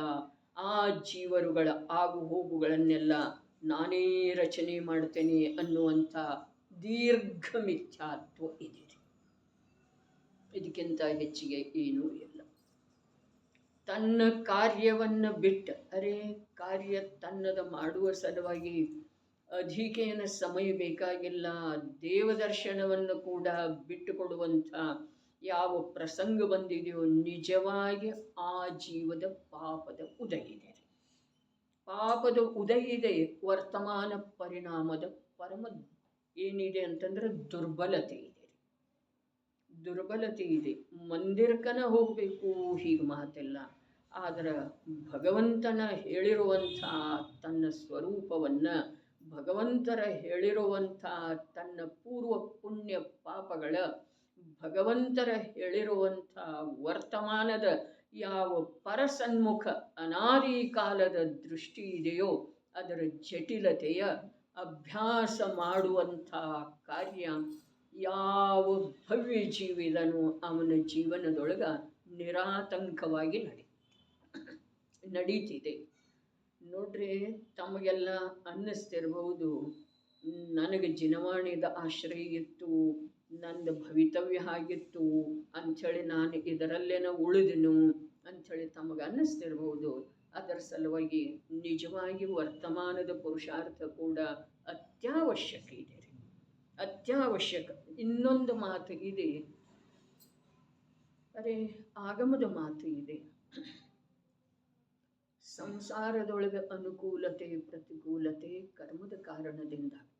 ಆ ಜೀವರುಗಳ ಆಗು ಹೋಗುಗಳನ್ನೆಲ್ಲ ನಾನೇ ರಚನೆ ಮಾಡ್ತೇನೆ ಅನ್ನುವಂಥ ದೀರ್ಘ ಮಿಥ್ಯಾತ್ವ ಇದೆ. ಇದಕ್ಕಿಂತ ಹೆಚ್ಚಿಗೆ ಏನೂ ಇಲ್ಲ. ತನ್ನ ಕಾರ್ಯವನ್ನು ಬಿಟ್ಟು, ಕಾರ್ಯ ತನ್ನದ ಮಾಡುವ ಸಲುವಾಗಿ ಅಧಿಕೇನ ಸಮಯ ಬೇಕಾಗಿಲ್ಲ, ದೇವದರ್ಶನವನ್ನು ಕೂಡ ಬಿಟ್ಟುಕೊಡುವಂಥ ಯಾವ ಪ್ರಸಂಗ ಬಂದಿದೆಯೋ ನಿಜವಾಗಿ ಆ ಜೀವದ ಪಾಪದ ಉದಯ ಇದೆ. ಪಾಪದ ಉದಯ ಇದೆ. ವರ್ತಮಾನ ಪರಿಣಾಮದ ಪರಮ ಏನಿದೆ ಅಂತಂದ್ರೆ ದುರ್ಬಲತೆ ಇದೆ. ದುರ್ಬಲತೆ ಇದೆ. ಮಂದಿರಕ್ಕನ ಹೋಗಬೇಕು ಹೀಗೆ ಮಾತೆಲ್ಲ, ಆದರೆ ಭಗವಂತನ ಹೇಳಿರುವಂಥ ತನ್ನ ಸ್ವರೂಪವನ್ನು, ಭಗವಂತರ ಹೇಳಿರುವಂಥ ತನ್ನ ಪೂರ್ವ ಪುಣ್ಯ ಪಾಪಗಳ, ಭಗವಂತರ ಹೇಳಿರುವಂಥ ವರ್ತಮಾನದ ಯಾವ ಪರಸನ್ಮುಖ ಅನಾದಿ ಕಾಲದ ದೃಷ್ಟಿ ಇದೆಯೋ ಅದರ ಜಟಿಲತೆಯ ಅಭ್ಯಾಸ ಮಾಡುವಂಥ ಕಾರ್ಯ ಯಾವ ಭವ್ಯ ಜೀವಿದನು ಅವನ ಜೀವನದೊಳಗೆ ನಿರಾತಂಕವಾಗಿ ನಡೀತಿದೆ. ನೋಡ್ರಿ, ತಮಗೆಲ್ಲ ಅನ್ನಿಸ್ತಿರ್ಬೋದು, ನನಗೆ ಜಿನವಾಣಿದ ಆಶ್ರಯ ಇತ್ತು, ನಂದು ಭವಿತವ್ಯ ಆಗಿತ್ತು ಅಂಥೇಳಿ ನಾನು ಇದರಲ್ಲೇನ ಉಳಿದೆನು ಅಂಥೇಳಿ ತಮಗೆ ಅನ್ನಿಸ್ತಿರ್ಬೋದು. ಅದರ ಸಲುವಾಗಿ ನಿಜವಾಗಿ ವರ್ತಮಾನದ ಪುರುಷಾರ್ಥ ಕೂಡ ಅತ್ಯವಶ್ಯಕ ಇದೆ, ಅತ್ಯವಶ್ಯಕ. ಇನ್ನೊಂದು ಮಾತು ಇದೆ, ಆಗಮದ ಮಾತು ಇದೆ, ಸಂಸಾರದೊಳಗೆ ಅನುಕೂಲತೆ ಪ್ರತಿಕೂಲತೆ ಕರ್ಮದ ಕಾರಣದಿಂದ ಆಗ್ತವೆ.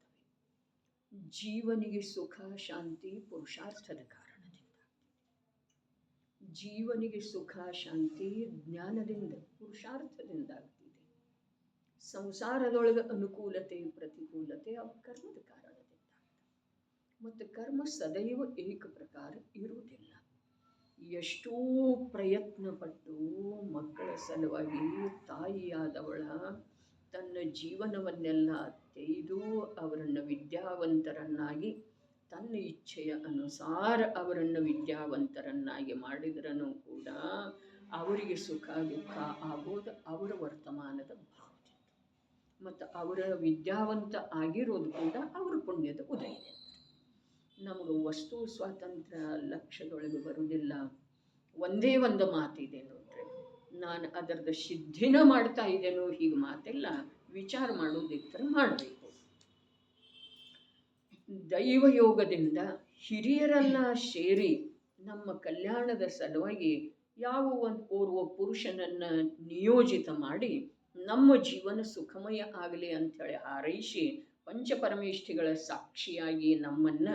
ಜೀವನಿಗೆ ಸುಖ ಶಾಂತಿ ಪುರುಷಾರ್ಥದ ಕಾರಣದಿಂದ. ಜೀವನಿಗೆ ಸುಖ ಶಾಂತಿ ಜ್ಞಾನದಿಂದ ಪುರುಷಾರ್ಥದಿಂದ ಆಗ್ತಿದೆ. ಸಂಸಾರದೊಳಗೆ ಅನುಕೂಲತೆ ಪ್ರತಿಕೂಲತೆ ಅವ ಕರ್ಮದ ಕಾರಣದಿಂದ. ಮತ್ತು ಕರ್ಮ ಸದೈವ ಏಕ ಪ್ರಕಾರ ಇರುವುದಿಲ್ಲ. ಎಷ್ಟೋ ಪ್ರಯತ್ನ ಪಟ್ಟು ಮಕ್ಕಳ ಸಲುವಾಗಿ ತಾಯಿಯಾದವಳ ತನ್ನ ಜೀವನವನ್ನೆಲ್ಲ ತೆಗೆದು ಅವರನ್ನು ವಿದ್ಯಾವಂತರನ್ನಾಗಿ ತನ್ನ ಇಚ್ಛೆಯ ಅನುಸಾರ ಅವರನ್ನು ವಿದ್ಯಾವಂತರನ್ನಾಗಿ ಮಾಡಿದ್ರೂ ಕೂಡ ಅವರಿಗೆ ಸುಖ ದುಃಖ ಆಗೋದು ಅವರ ವರ್ತಮಾನದ ಭಾವದಿಂದ. ಮತ್ತು ಅವರ ವಿದ್ಯಾವಂತ ಆಗಿರೋದು ಕೂಡ ಅವರ ಪುಣ್ಯದ ಉದಯ. ನಮಗೆ ವಸ್ತು ಸ್ವಾತಂತ್ರ್ಯ ಲಕ್ಷ್ಯದೊಳಗೆ ಬರುವುದಿಲ್ಲ. ಒಂದೇ ಒಂದು ಮಾತಿದೆ ನೋಡ್ರಿ, ನಾನು ಅದರದ ಸಿದ್ಧಿನ ಮಾಡ್ತಾ ಇದ್ದೇನೋ ಹೀಗೆ ಮಾತೆಲ್ಲ ವಿಚಾರ ಮಾಡೋದಿದ್ದರೆ ಮಾಡಬೇಕು. ದೈವಯೋಗದಿಂದ ಹಿರಿಯರೆಲ್ಲ ಸೇರಿ ನಮ್ಮ ಕಲ್ಯಾಣದ ಸಲುವಾಗಿ ಯಾವ ಒಂದು ಪೂರ್ವ ಪುರುಷನನ್ನು ನಿಯೋಜಿತ ಮಾಡಿ ನಮ್ಮ ಜೀವನ ಸುಖಮಯ ಆಗಲಿ ಅಂಥೇಳಿ ಹಾರೈಸಿ ಪಂಚಪರಮೇಷ್ಠಿಗಳ ಸಾಕ್ಷಿಯಾಗಿ ನಮ್ಮನ್ನು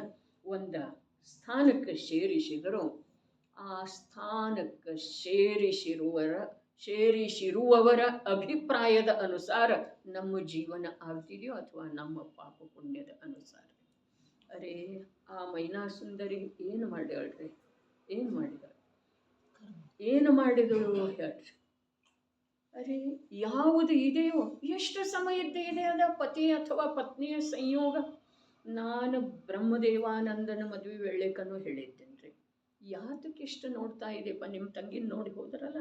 ಒಂದು ಸ್ಥಾನಕ್ಕೆ ಸೇರಿಸಿದರು. ಆ ಸ್ಥಾನಕ್ಕೆ ಸೇರಿಸಿರುವವರ ಅಭಿಪ್ರಾಯದ ಅನುಸಾರ ನಮ್ಮ ಜೀವನ ಆಗ್ತಿದೆಯೋ ಅಥವಾ ನಮ್ಮ ಪಾಪ ಪುಣ್ಯದ ಅನುಸಾರ. ಅರೇ ಆ ಮೈನಾಸುಂದರಿ ಏನು ಮಾಡ್ಯಾಳ್ರಿ, ಏನು ಮಾಡಿದಳು ಹೇಳ್ರಿ. ಅರೆ ಯಾವುದು ಇದೆಯೋ, ಎಷ್ಟು ಸಮಯದ್ದೇ ಇದೆ ಅದ ಪತಿ ಅಥವಾ ಪತ್ನಿಯ ಸಂಯೋಗ. ನಾನು ಬ್ರಹ್ಮದೇವಾನಂದನ ಮದುವೆ ವೇಳೆಕನೂ ಹೇಳಿದ್ದೇನೆ ರೀ, ಯಾತಕ್ಕೆ ಇಷ್ಟು ನೋಡ್ತಾ ಇದೆಯಪ್ಪ, ನಿಮ್ಮ ತಂಗಿನ ನೋಡಿ ಹೋದ್ರಲ್ಲ,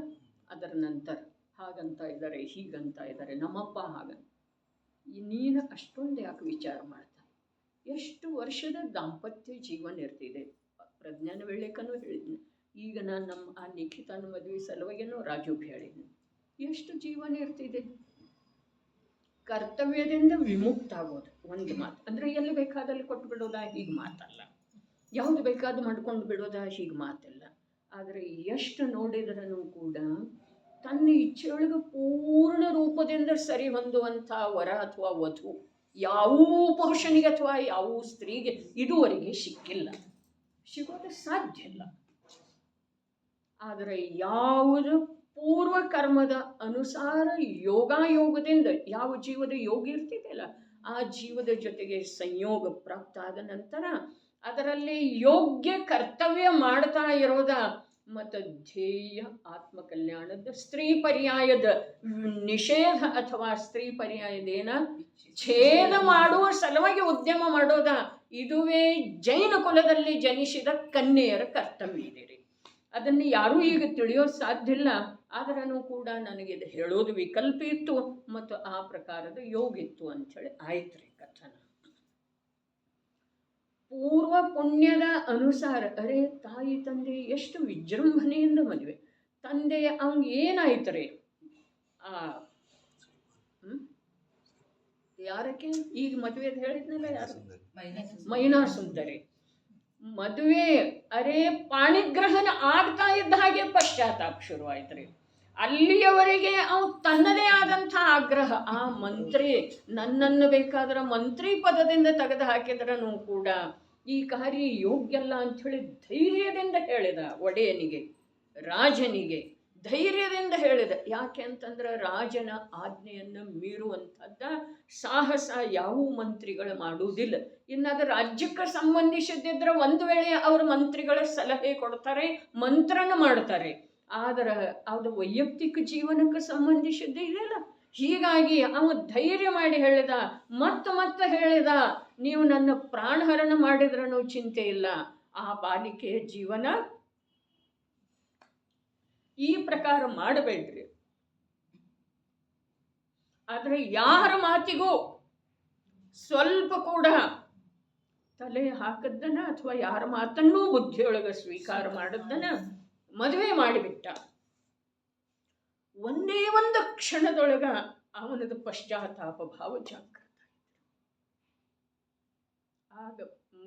ಅದರ ನಂತರ ಹಾಗಂತ ಇದ್ದಾರೆ ಹೀಗಂತ ಇದ್ದಾರೆ, ನಮ್ಮಪ್ಪ ಹಾಗಂತ. ನೀನು ಅಷ್ಟೊಂದು ಯಾಕೆ ವಿಚಾರ ಮಾಡ್ತಾ? ಎಷ್ಟು ವರ್ಷದ ದಾಂಪತ್ಯ ಜೀವನ ಇರ್ತಿದೆ. ಪ್ರಜ್ಞಾನ ವೇಳೆಕನೂ ಹೇಳಿದ್ನಿ, ಈಗ ನಾನು ನಮ್ಮ ಆ ನಿಖಿತನ ಮದುವೆ ಸಲುವಾಗೇನೋ ರಾಜುಗೆ ಹೇಳಿದ್ನಿ. ಎಷ್ಟು ಜೀವನ ಇರ್ತಿದೆ. ಕರ್ತವ್ಯದಿಂದ ವಿಮುಕ್ತ ಆಗೋದು ಒಂದು ಮಾತು. ಅಂದರೆ ಎಲ್ಲಿ ಬೇಕಾದಲ್ಲಿ ಕೊಟ್ಟು ಬಿಡೋದಾ ಹೀಗೆ ಮಾತಲ್ಲ, ಯಾವುದು ಬೇಕಾದ್ರೂ ಮಾಡ್ಕೊಂಡು ಬಿಡೋದಾ ಹೀಗೆ ಮಾತಲ್ಲ. ಆದರೆ ಎಷ್ಟು ನೋಡಿದ್ರೂ ಕೂಡ ತನ್ನ ಇಚ್ಛೆಯೊಳಗೆ ಪೂರ್ಣ ರೂಪದಿಂದ ಸರಿ ಹೊಂದುವಂಥ ವರ ಅಥವಾ ವಧು ಯಾವ ಪುರುಷನಿಗೆ ಅಥವಾ ಯಾವ ಸ್ತ್ರೀಗೆ ಇದುವರೆಗೆ ಸಿಕ್ಕಿಲ್ಲ, ಸಿಗೋದು ಸಾಧ್ಯ ಇಲ್ಲ. ಆದರೆ ಯಾವುದು ಪೂರ್ವ ಕರ್ಮದ ಅನುಸಾರ ಯೋಗಾಯೋಗದಿಂದ ಯಾವ ಜೀವದ ಯೋಗ ಇರ್ತಿದೆಯಲ್ಲ, ಆ ಜೀವದ ಜೊತೆಗೆ ಸಂಯೋಗ ಪ್ರಾಪ್ತ ಆದ ನಂತರ ಅದರಲ್ಲಿ ಯೋಗ್ಯ ಕರ್ತವ್ಯ ಮಾಡ್ತಾ ಇರೋದ ಮತ್ತು ಧ್ಯೇಯ ಆತ್ಮಕಲ್ಯಾಣದ ಸ್ತ್ರೀ ಪರ್ಯಾಯದ ನಿಷೇಧ ಅಥವಾ ಸ್ತ್ರೀ ಪರ್ಯಾಯದೇನ ಛೇದ ಮಾಡುವ ಸಲುವಾಗಿ ಉದ್ಯಮ ಮಾಡೋದ. ಇದುವೇ ಜೈನ ಕುಲದಲ್ಲಿ ಜನಿಸಿದ ಕನ್ಯೆಯರ ಕರ್ತವ್ಯ ಇದೆ ರೀ. ಅದನ್ನು ಯಾರೂ ಈಗ ತಿಳಿಯೋದು ಸಾಧ್ಯ ಇಲ್ಲ. ಆದ್ರೂ ಕೂಡ ನನಗೆ ಇದು ಹೇಳೋದು ವಿಕಲ್ಪ ಇತ್ತು ಮತ್ತು ಆ ಪ್ರಕಾರದ ಯೋಗ ಇತ್ತು ಅಂಥೇಳಿ ಆಯ್ತು ರೀ ಕಥನ. ಪೂರ್ವ ಪುಣ್ಯದ ಅನುಸಾರ ಅರೆ ತಾಯಿ ತಂದೆ ಎಷ್ಟು ವಿಜೃಂಭಣೆಯಿಂದ ಮದುವೆ. ತಂದೆ ಅವಂಗೆ ಏನಾಯ್ತು ರೀ, ಯಾರಕ್ಕೆ ಈಗ ಮದುವೆ ಹೇಳಿದ್ನಲ್ಲ, ಯಾರು ಮೈನಾಸುಂದರಿ ಮದುವೆ. ಅರೆ ಪಾಣಿಗ್ರಹಣ ಆಗ್ತಾ ಇದ್ದ ಹಾಗೆ ಪಶ್ಚಾತ್ತಾಪ ಶುರುವಾಯ್ತು ರೀ. ಅಲ್ಲಿಯವರೆಗೆ ಅವು ತನ್ನದೇ ಆದಂಥ ಆಗ್ರಹ. ಆ ಮಂತ್ರಿ ನನ್ನನ್ನು ಬೇಕಾದ್ರೆ ಮಂತ್ರಿ ಪದದಿಂದ ತೆಗೆದು ಹಾಕಿದ್ರೂ ಕೂಡ ಈ ಕಾರ್ಯ ಯೋಗ್ಯಲ್ಲ ಅಂಥೇಳಿ ಧೈರ್ಯದಿಂದ ಹೇಳಿದ ಒಡೆಯನಿಗೆ, ರಾಜನಿಗೆ ಧೈರ್ಯದಿಂದ ಹೇಳಿದ. ಯಾಕೆ ಅಂತಂದ್ರೆ ರಾಜನ ಆಜ್ಞೆಯನ್ನು ಮೀರುವಂಥದ್ದ ಸಾಹಸ ಯಾವ ಮಂತ್ರಿಗಳು ಮಾಡುವುದಿಲ್ಲ. ಇನ್ನು ಅದು ರಾಜ್ಯಕ್ಕೆ ಸಂಬಂಧಿಸಿದ್ದಿದ್ರೆ ಒಂದು ವೇಳೆ ಅವರು ಮಂತ್ರಿಗಳ ಸಲಹೆ ಕೊಡ್ತಾರೆ, ಮಂತ್ರನ ಮಾಡ್ತಾರೆ. ಆದರೆ ಅದು ವೈಯಕ್ತಿಕ ಜೀವನಕ್ಕೆ ಸಂಬಂಧಿಸಿದ್ದೇ ಇದೆಯಲ್ಲ. ಹೀಗಾಗಿ ಅವ ಧೈರ್ಯ ಮಾಡಿ ಹೇಳಿದ, ಮತ್ತೆ ಹೇಳಿದ, ನೀವು ನನ್ನ ಪ್ರಾಣಹರಣ ಮಾಡಿದ್ರೂ ಚಿಂತೆ ಇಲ್ಲ, ಆ ಬಾಲಿಕೆಯ ಜೀವನ ಈ ಪ್ರಕಾರ ಮಾಡಬೇಡ್ರಿ. ಆದರೆ ಯಾರ ಮಾತಿಗೂ ಸ್ವಲ್ಪ ಕೂಡ ತಲೆ ಹಾಕದ್ದನ ಅಥವಾ ಯಾರ ಮಾತನ್ನೂ ಬುದ್ಧಿಯೊಳಗೆ ಸ್ವೀಕಾರ ಮಾಡದ್ದನ ಮದುವೆ ಮಾಡಿಬಿಟ್ಟ. ಒಂದೇ ಒಂದು ಕ್ಷಣದೊಳಗ ಅವನದ ಪಶ್ಚಾತ್ತಾಪ ಭಾವ ಜಾಗೃತ. ಆಗ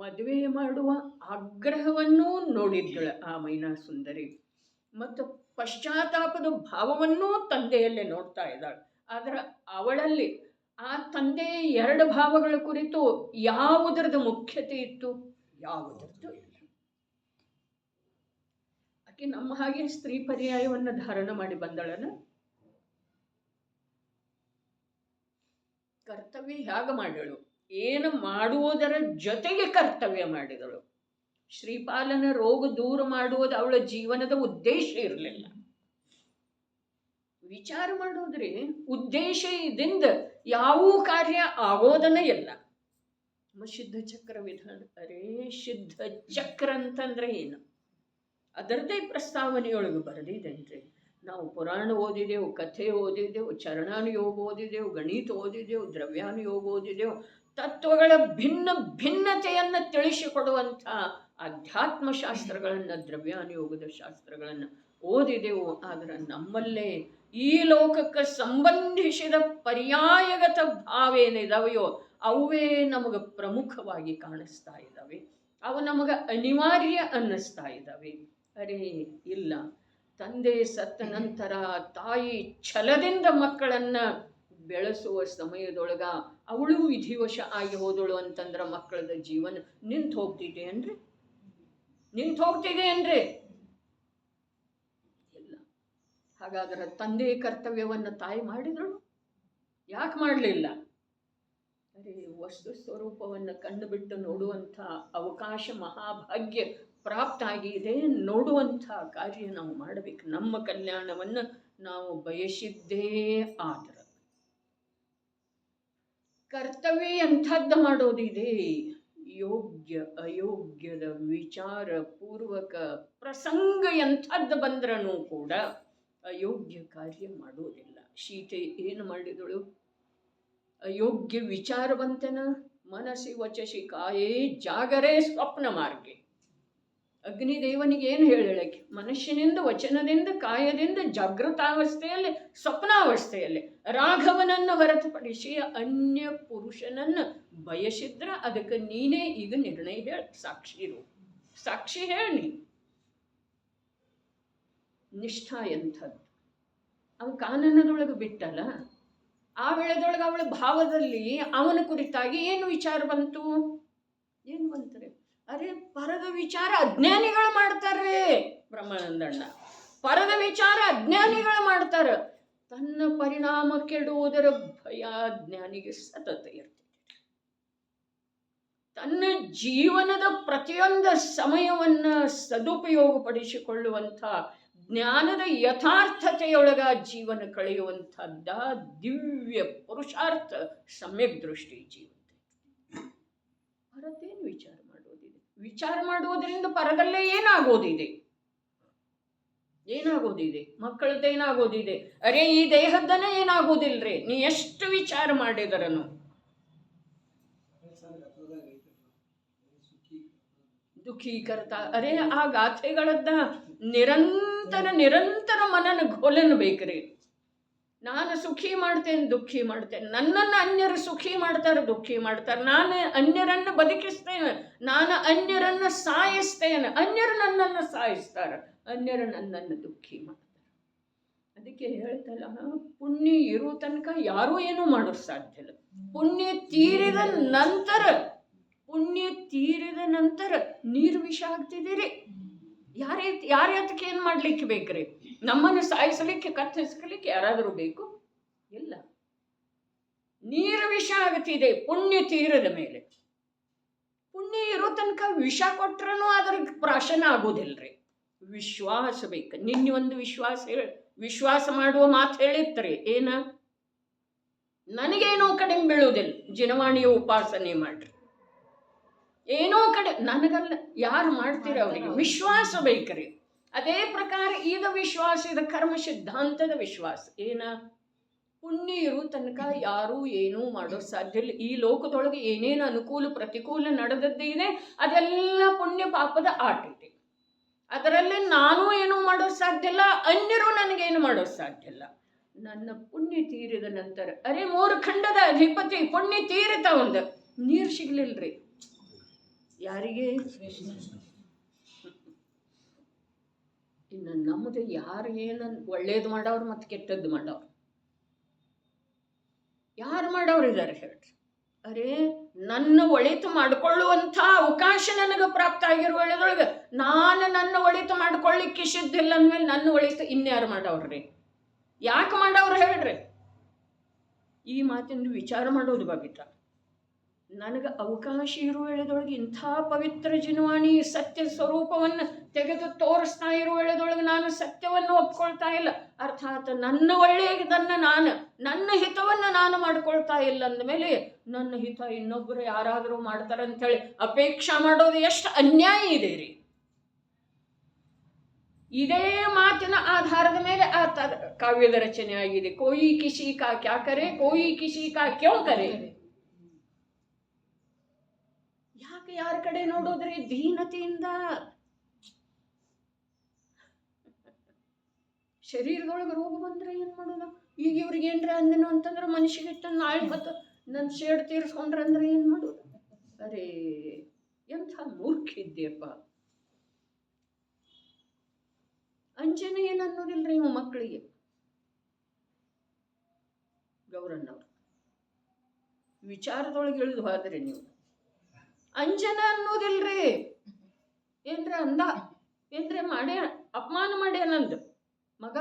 ಮದುವೆ ಮಾಡುವ ಆಗ್ರಹವನ್ನೂ ನೋಡಿದ್ದಳ ಆ ಮೈನಾಸುಂದರಿ ಮತ್ತು ಪಶ್ಚಾತ್ತಾಪದ ಭಾವವನ್ನೂ ತಂದೆಯಲ್ಲೇ ನೋಡ್ತಾ ಇದ್ದಾಳೆ. ಆದರೆ ಅವಳಲ್ಲಿ ಆ ತಂದೆಯ ಎರಡು ಭಾವಗಳ ಕುರಿತು ಯಾವುದರದ್ದು ಮುಖ್ಯತೆ ಇತ್ತು, ಯಾವುದರದ್ದು ಇಲ್ಲ. ಆಕೆ ನಮ್ಮ ಹಾಗೆ ಸ್ತ್ರೀ ಪರ್ಯಾಯವನ್ನು ಧಾರಣ ಮಾಡಿ ಬಂದಳನ. ಕರ್ತವ್ಯ ಹೇಗೆ ಮಾಡಳು, ಏನು ಮಾಡುವುದರ ಜೊತೆಗೆ ಕರ್ತವ್ಯ ಮಾಡಿದಳು. ಶ್ರೀಪಾಲನ ರೋಗ ದೂರ ಮಾಡುವುದು ಅವಳ ಜೀವನದ ಉದ್ದೇಶ ಇರಲಿಲ್ಲ. ವಿಚಾರ ಮಾಡೋದ್ರೆ ಉದ್ದೇಶದಿಂದ ಯಾವ ಕಾರ್ಯ ಆಗೋದನ್ನ ಇಲ್ಲ. ಸಿದ್ಧ ಚಕ್ರ ವಿಧಾನ, ಅರೇ ಸಿದ್ಧ ಚಕ್ರ ಅಂತಂದ್ರೆ ಏನು, ಅದರದ್ದೇ ಪ್ರಸ್ತಾವನೆಯೊಳಗೆ ಬರೆದಿದ್ದೇನ್ರಿ. ನಾವು ಪುರಾಣ ಓದಿದೆವು, ಕಥೆ ಓದಿದೆವು, ಚರಣಾನುಯೋಗ ಓದಿದೆವು, ಗಣಿತ ಓದಿದೆವು, ದ್ರವ್ಯಾನುಯೋಗ ಓದಿದೆವು. ತತ್ವಗಳ ಭಿನ್ನ ಭಿನ್ನತೆಯನ್ನು ತಿಳಿಸಿಕೊಡುವಂಥ ಅಧ್ಯಾತ್ಮ ಶಾಸ್ತ್ರಗಳನ್ನು, ದ್ರವ್ಯಾನುಯೋಗದ ಶಾಸ್ತ್ರಗಳನ್ನು ಓದಿದೆವು. ಆದರೆ ನಮ್ಮಲ್ಲೇ ಈ ಲೋಕಕ್ಕೆ ಸಂಬಂಧಿಸಿದ ಪರ್ಯಾಯಗತ ಭಾವೇನಿದಾವೆಯೋ ಅವೇ ನಮಗೆ ಪ್ರಮುಖವಾಗಿ ಕಾಣಿಸ್ತಾ ಇದ್ದಾವೆ, ಅವು ನಮಗೆ ಅನಿವಾರ್ಯ ಅನ್ನಿಸ್ತಾ ಇದ್ದಾವೆ. ಅರೇ ಇಲ್ಲ, ತಂದೆ ಸತ್ತ ನಂತರ ತಾಯಿ ಛಲದಿಂದ ಮಕ್ಕಳನ್ನು ಬೆಳೆಸುವ ಸಮಯದೊಳಗ ಅವಳು ವಿಧಿವಶ ಆಗಿ ಹೋದಳು ಅಂತಂದ್ರೆ ಮಕ್ಕಳದ ಜೀವನ ನಿಂತು ಹೋಗ್ತಿದೆ ಏನ್ರಿ? ನಿಂತು ಹೋಗ್ತಿದೆ ಏನ್ರಿ? ಇಲ್ಲ. ಹಾಗಾದ್ರೆ ತಂದೆ ಕರ್ತವ್ಯವನ್ನು ತಾಯಿ ಮಾಡಿದಳು, ಯಾಕೆ ಮಾಡಲಿಲ್ಲ? ಅರೆ ವಸ್ತು ಸ್ವರೂಪವನ್ನು ಕಣ್ಣು ಬಿಟ್ಟು ನೋಡುವಂಥ ಅವಕಾಶ ಮಹಾಭಾಗ್ಯ ಪ್ರಾಪ್ತ ಆಗಿದೆ. ನೋಡುವಂಥ ಕಾರ್ಯ ನಾವು ಮಾಡಬೇಕು. ನಮ್ಮ ಕಲ್ಯಾಣವನ್ನು ನಾವು ಬಯಸಿದ್ದೇ ಆದ್ರೆ ಕರ್ತವ್ಯ ಎಂಥದ್ದು ಮಾಡೋದಿದೆ, ಯೋಗ್ಯ ಅಯೋಗ್ಯದ ವಿಚಾರ ಪೂರ್ವಕ ಪ್ರಸಂಗ ಎಂಥದ್ದು ಬಂದ್ರೂ ಕೂಡ ಅಯೋಗ್ಯ ಕಾರ್ಯ ಮಾಡೋದಿಲ್ಲ. ಸೀತೆ ಏನು ಮಾಡಿದಳು? ಅಯೋಗ್ಯ ವಿಚಾರ ಬಂತನ, ಮನಸ್ಸಿ ವಚಸಿ ಕಾಯೇ ಜಾಗರೇ ಸ್ವಪ್ನ ಮಾರ್ಗೆ. ಅಗ್ನಿದೇವನಿಗೆ ಏನು ಹೇಳಕ್ಕೆ? ಮನುಷ್ಯನಿಂದ, ವಚನದಿಂದ, ಕಾಯದಿಂದ ಜಾಗೃತಾವಸ್ಥೆಯಲ್ಲಿ, ಸ್ವಪ್ನಾವಸ್ಥೆಯಲ್ಲಿ ರಾಘವನನ್ನು ಹೊರತುಪಡಿಸಿ ಅನ್ಯ ಪುರುಷನನ್ನು ಬಯಸಿದ್ರ ಅದಕ್ಕೆ ನೀನೇ ಈಗ ನಿರ್ಣಯ ಹೇಳ, ಸಾಕ್ಷಿ ಹೇಳಿ. ನಿಷ್ಠಾ ಎಂಥದ್ದು? ಅವನು ಕಾನನದೊಳಗೆ ಬಿಟ್ಟಲ್ಲ, ಆ ವೇಳೆದೊಳಗೆ ಅವಳ ಭಾವದಲ್ಲಿ ಅವನ ಕುರಿತಾಗಿ ಏನು ವಿಚಾರ ಬಂತು? ಏನು ಬಂತಾರೆ? ಅರೆ ಪರದ ವಿಚಾರ ಅಜ್ಞಾನಿಗಳು ಮಾಡ್ತಾರೆ. ಬ್ರಹ್ಮಾನಂದಣ್ಣ, ಪರದ ವಿಚಾರ ಅಜ್ಞಾನಿಗಳು ಮಾಡ್ತಾರೆ. ತನ್ನ ಪರಿಣಾಮ ಕೆಡುವುದರ ಭಯ ಜ್ಞಾನಿಗೆ ಸತತ ಇರ್ತದೆ. ತನ್ನ ಜೀವನದ ಪ್ರತಿಯೊಂದು ಸಮಯವನ್ನು ಸದುಪಯೋಗಪಡಿಸಿಕೊಳ್ಳುವಂಥ ಜ್ಞಾನದ ಯಥಾರ್ಥತೆಯೊಳಗ ಜೀವನ ಕಳೆಯುವಂಥದ್ದ ದಿವ್ಯ ಪುರುಷಾರ್ಥ ಸಮ್ಯಕ್ ದೃಷ್ಟಿ ಜೀವನ. ಪರದೇನು ವಿಚಾರ ಮಾಡೋದಿದೆ? ವಿಚಾರ ಮಾಡುವುದರಿಂದ ಪರದಲ್ಲೇ ಏನಾಗೋದಿದೆ? ಮಕ್ಕಳದ್ದೇನಾಗೋದಿದೆ? ಅರೆ ಈ ದೇಹದ್ದನ ಏನಾಗೋದಿಲ್ರಿ, ನೀ ಎಷ್ಟು ವಿಚಾರ ಮಾಡಿದರನು. ದುಃಖೀಕರ್ತ, ಅರೆ ಆ ಗಾಥೆಗಳದ್ದ ನಿರಂತರ ಮನನ ಘೋಲನ ಬೇಕ್ರಿ. ನಾನು ಸುಖಿ ಮಾಡ್ತೇನೆ, ದುಃಖಿ ಮಾಡ್ತೇನೆ. ನನ್ನನ್ನು ಅನ್ಯರು ಸುಖಿ ಮಾಡ್ತಾರೆ, ದುಃಖಿ ಮಾಡ್ತಾರೆ. ನಾನು ಅನ್ಯರನ್ನು ಬದುಕಿಸ್ತೇನೆ, ನಾನು ಅನ್ಯರನ್ನು ಸಾಯಿಸ್ತೇನೆ. ಅನ್ಯರು ನನ್ನನ್ನು ಸಾಯಿಸ್ತಾರೆ, ಅನ್ಯರು ನನ್ನನ್ನು ದುಃಖಿ ಮಾಡ್ತಾರೆ. ಅದಕ್ಕೆ ಹೇಳ್ತಲ್ಲ, ಪುಣ್ಯ ಇರೋ ತನಕ ಯಾರೂ ಏನೂ ಮಾಡೋದು ಸಾಧ್ಯ ಇಲ್ಲ. ಪುಣ್ಯ ತೀರಿದ ನಂತರ ನೀರು ವಿಷ ಆಗ್ತಿದ್ದೀರಿ. ಯಾರೇ ಅದಕ್ಕೆ ಏನು ಮಾಡ್ಲಿಕ್ಕೆ ಬೇಕ್ರಿ? ನಮ್ಮನ್ನು ಸಾಯಿಸಲಿಕ್ಕೆ, ಕತ್ತರಿಸಲಿಕ್ಕೆ ಯಾರಾದರೂ ಬೇಕು? ಇಲ್ಲ. ನೀರು ವಿಷ ಆಗ್ತಿದೆ ಪುಣ್ಯ ತೀರದ ಮೇಲೆ. ಪುಣ್ಯ ಇರೋ ತನಕ ವಿಷ ಕೊಟ್ರೂ ಅದರ ಪ್ರಾಶನ ಆಗೋದಿಲ್ರಿ. ವಿಶ್ವಾಸ ಬೇಕು. ನಿನ್ನೆ ಒಂದು ವಿಶ್ವಾಸ ಮಾಡುವ ಮಾತು ಹೇಳಿರ್ತಾರೆ, ಏನ? ನನಗೇನೋ ಕಡಿಮೆ ಬೀಳುವುದಿಲ್ಲ, ಜಿನವಾಣಿಯ ಉಪಾಸನೆ ಮಾಡ್ರಿ. ಏನೋ ಕಡೆ ನನಗಲ್ಲ, ಯಾರು ಮಾಡ್ತೀರ ಅವರಿಗೆ ವಿಶ್ವಾಸ ಬೇಕ್ರಿ. ಅದೇ ಪ್ರಕಾರ ಇದು ವಿಶ್ವಾಸ, ಇದು ಕರ್ಮ ಸಿದ್ಧಾಂತದ ವಿಶ್ವಾಸ. ಏನ? ಪುಣ್ಯ ಇರೋ ತನಕ ಯಾರೂ ಏನೂ ಮಾಡೋ ಸಾಧ್ಯ ಇಲ್ಲ. ಈ ಲೋಕದೊಳಗೆ ಏನೇನು ಅನುಕೂಲ ಪ್ರತಿಕೂಲ ನಡೆದದ್ದೇ ಇದೆ, ಅದೆಲ್ಲ ಪುಣ್ಯ ಪಾಪದ ಆಟ ಇದೆ. ಅದರಲ್ಲಿ ನಾನೂ ಏನೂ ಮಾಡೋ ಸಾಧ್ಯ ಇಲ್ಲ, ಅನ್ಯರು ನನಗೇನು ಮಾಡೋ ಸಾಧ್ಯ ಇಲ್ಲ. ನನ್ನ ಪುಣ್ಯ ತೀರಿದ ನಂತರ, ಅರೆ 3 ಖಂಡದ ಅಧಿಪತಿ ಪುಣ್ಯ ತೀರಿತ ಒಂದು ನೀರು ಸಿಗ್ಲಿಲ್ರಿ ಯಾರಿಗೆ? ಇನ್ನು ನಮ್ಮದು ಯಾರು ಏನು ಒಳ್ಳೇದು ಮಾಡವ್ರು ಮತ್ತು ಕೆಟ್ಟದ್ದು ಮಾಡವ್ರು ಯಾರು ಮಾಡವ್ರು ಇದ್ದಾರೆ ಹೇಳ್ರಿ? ಅರೆ ನನ್ನ ಒಳಿತು ಮಾಡಿಕೊಳ್ಳುವಂಥ ಅವಕಾಶ ನನಗೆ ಪ್ರಾಪ್ತ ಆಗಿರುವ ವೇಳೆದೊಳಗೆ ನಾನು ನನ್ನ ಒಳಿತು ಮಾಡ್ಕೊಳ್ಳಿಕ್ಕೆ ಸಿದ್ಧಿಲ್ಲ ಅಂದಮೇಲೆ ನನ್ನ ಒಳಿತು ಇನ್ಯಾರು ಮಾಡವ್ರಿ? ಯಾಕೆ ಮಾಡವ್ರು ಹೇಳ್ರಿ? ಈ ಮಾತಿಂದು ವಿಚಾರ ಮಾಡೋದು ಬಬಿತ. ನನಗೆ ಅವಕಾಶ ಇರುವ ವೇಳೆದೊಳಗೆ ಇಂಥ ಪವಿತ್ರ ಜಿನವಾಣಿ ಸತ್ಯ ಸ್ವರೂಪವನ್ನು ತೆಗೆದು ತೋರಿಸ್ತಾ ಇರುವ ವೇಳೆದೊಳಗೆ ನಾನು ಸತ್ಯವನ್ನು ಒಪ್ಕೊಳ್ತಾ ಇಲ್ಲ. ಅರ್ಥಾತ್ ನನ್ನ ಒಳ್ಳೆಯದನ್ನು ನನ್ನ ಹಿತವನ್ನು ನಾನು ಮಾಡ್ಕೊಳ್ತಾ ಇಲ್ಲ ಅಂದಮೇಲೆ ನನ್ನ ಹಿತ ಇನ್ನೊಬ್ಬರು ಯಾರಾದರೂ ಮಾಡ್ತಾರೆ ಅಂಥೇಳಿ ಅಪೇಕ್ಷೆ ಮಾಡೋದು ಎಷ್ಟು ಅನ್ಯಾಯ ಇದೆ ರೀ. ಇದೇ ಮಾತಿನ ಆಧಾರದ ಮೇಲೆ ಆ ಕಾವ್ಯದ ರಚನೆ ಆಗಿದೆ. ಕೋಯಿ ಕಿಸಿ ಕಾ ಕ್ಯಾ ಕರೆ, ಕೋಯಿ ಕಿಸಿ ಕಾ ಕ್ಯೋ ಕರೆ. ಯಾಕೆ ಯಾರ ಕಡೆ ನೋಡೋದ್ರಿ? ದೀನತೆಯಿಂದ. ಶರೀರದೊಳಗೆ ರೋಗ ಬಂದ್ರೆ ಏನ್ ಮಾಡೋದು? ಈಗ ಇವ್ರಿಗೆ ಏನ್ರ ಅಂದನು ಅಂತಂದ್ರೆ ಮನುಷ್ಯಗಿಟ್ಟ ನಾಳೆ ಮತ್ತು ನನ್ನ ಶೇಡ್ ತೀರಿಸ್ಕೊಂಡ್ರೆ ಅಂದ್ರೆ ಏನ್ ಮಾಡೋದು? ಅರೇ ಎಂಥ ಮೂರ್ಖಿದ್ಯಪ್ಪ. ಅಂಜನೆ ಏನು ಅನ್ನೋದಿಲ್ರಿ ಇವು ಮಕ್ಕಳಿಗೆ. ಗೌರಣ್ಣವ್ರು ವಿಚಾರದೊಳಗೆ ಇಳಿದು ಹೋದ್ರಿ ನೀವು. ಅಂಜನ ಅನ್ನೋದಿಲ್ರಿ. ಏನ್ರ ಅಂದ, ಏನ್ರೆ ಮಾಡ್ಯ, ಅಪಮಾನ ಮಾಡ್ಯ ನಂದು ಮಗ.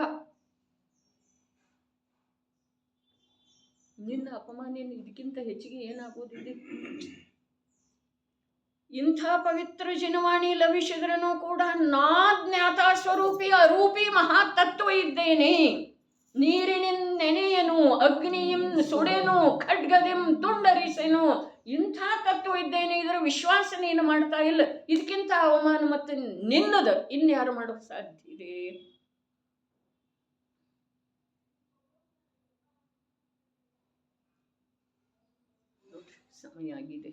ನಿನ್ನ ಅಪಮಾನ ಏನು ಇದಕ್ಕಿಂತ ಹೆಚ್ಚಿಗೆ ಏನಾಗೋದಿದೆ? ಇಂಥ ಪವಿತ್ರ ಜಿನವಾಣಿ ಲಭಿಸಿದ್ರೂ ಕೂಡ ನಾ ಜ್ಞಾತ ಸ್ವರೂಪಿ ಅರೂಪಿ ಮಹಾತತ್ವ ಇದ್ದೇನೆ. ನೀರಿನಿಂದ ನೆನೆಯನು, ಅಗ್ನಿಯಂ ಸುಡೆನು, ಖಡ್ಗದಿಂ ತುಂಡರಿಸೆನು. ಇಂಥ ತತ್ವ ಇದ್ದೇನೆ. ಇದರ ವಿಶ್ವಾಸ ನೀನು ಮಾಡ್ತಾ ಇಲ್ಲ. ಇದಕ್ಕಿಂತ ಅವಮಾನ ಮತ್ತೆ ನಿನ್ನದು ಇನ್ಯಾರು ಮಾಡೋಕೆ ಸಾಧ್ಯ ಇದೆ? ಸಮಯ ಆಗಿದೆ.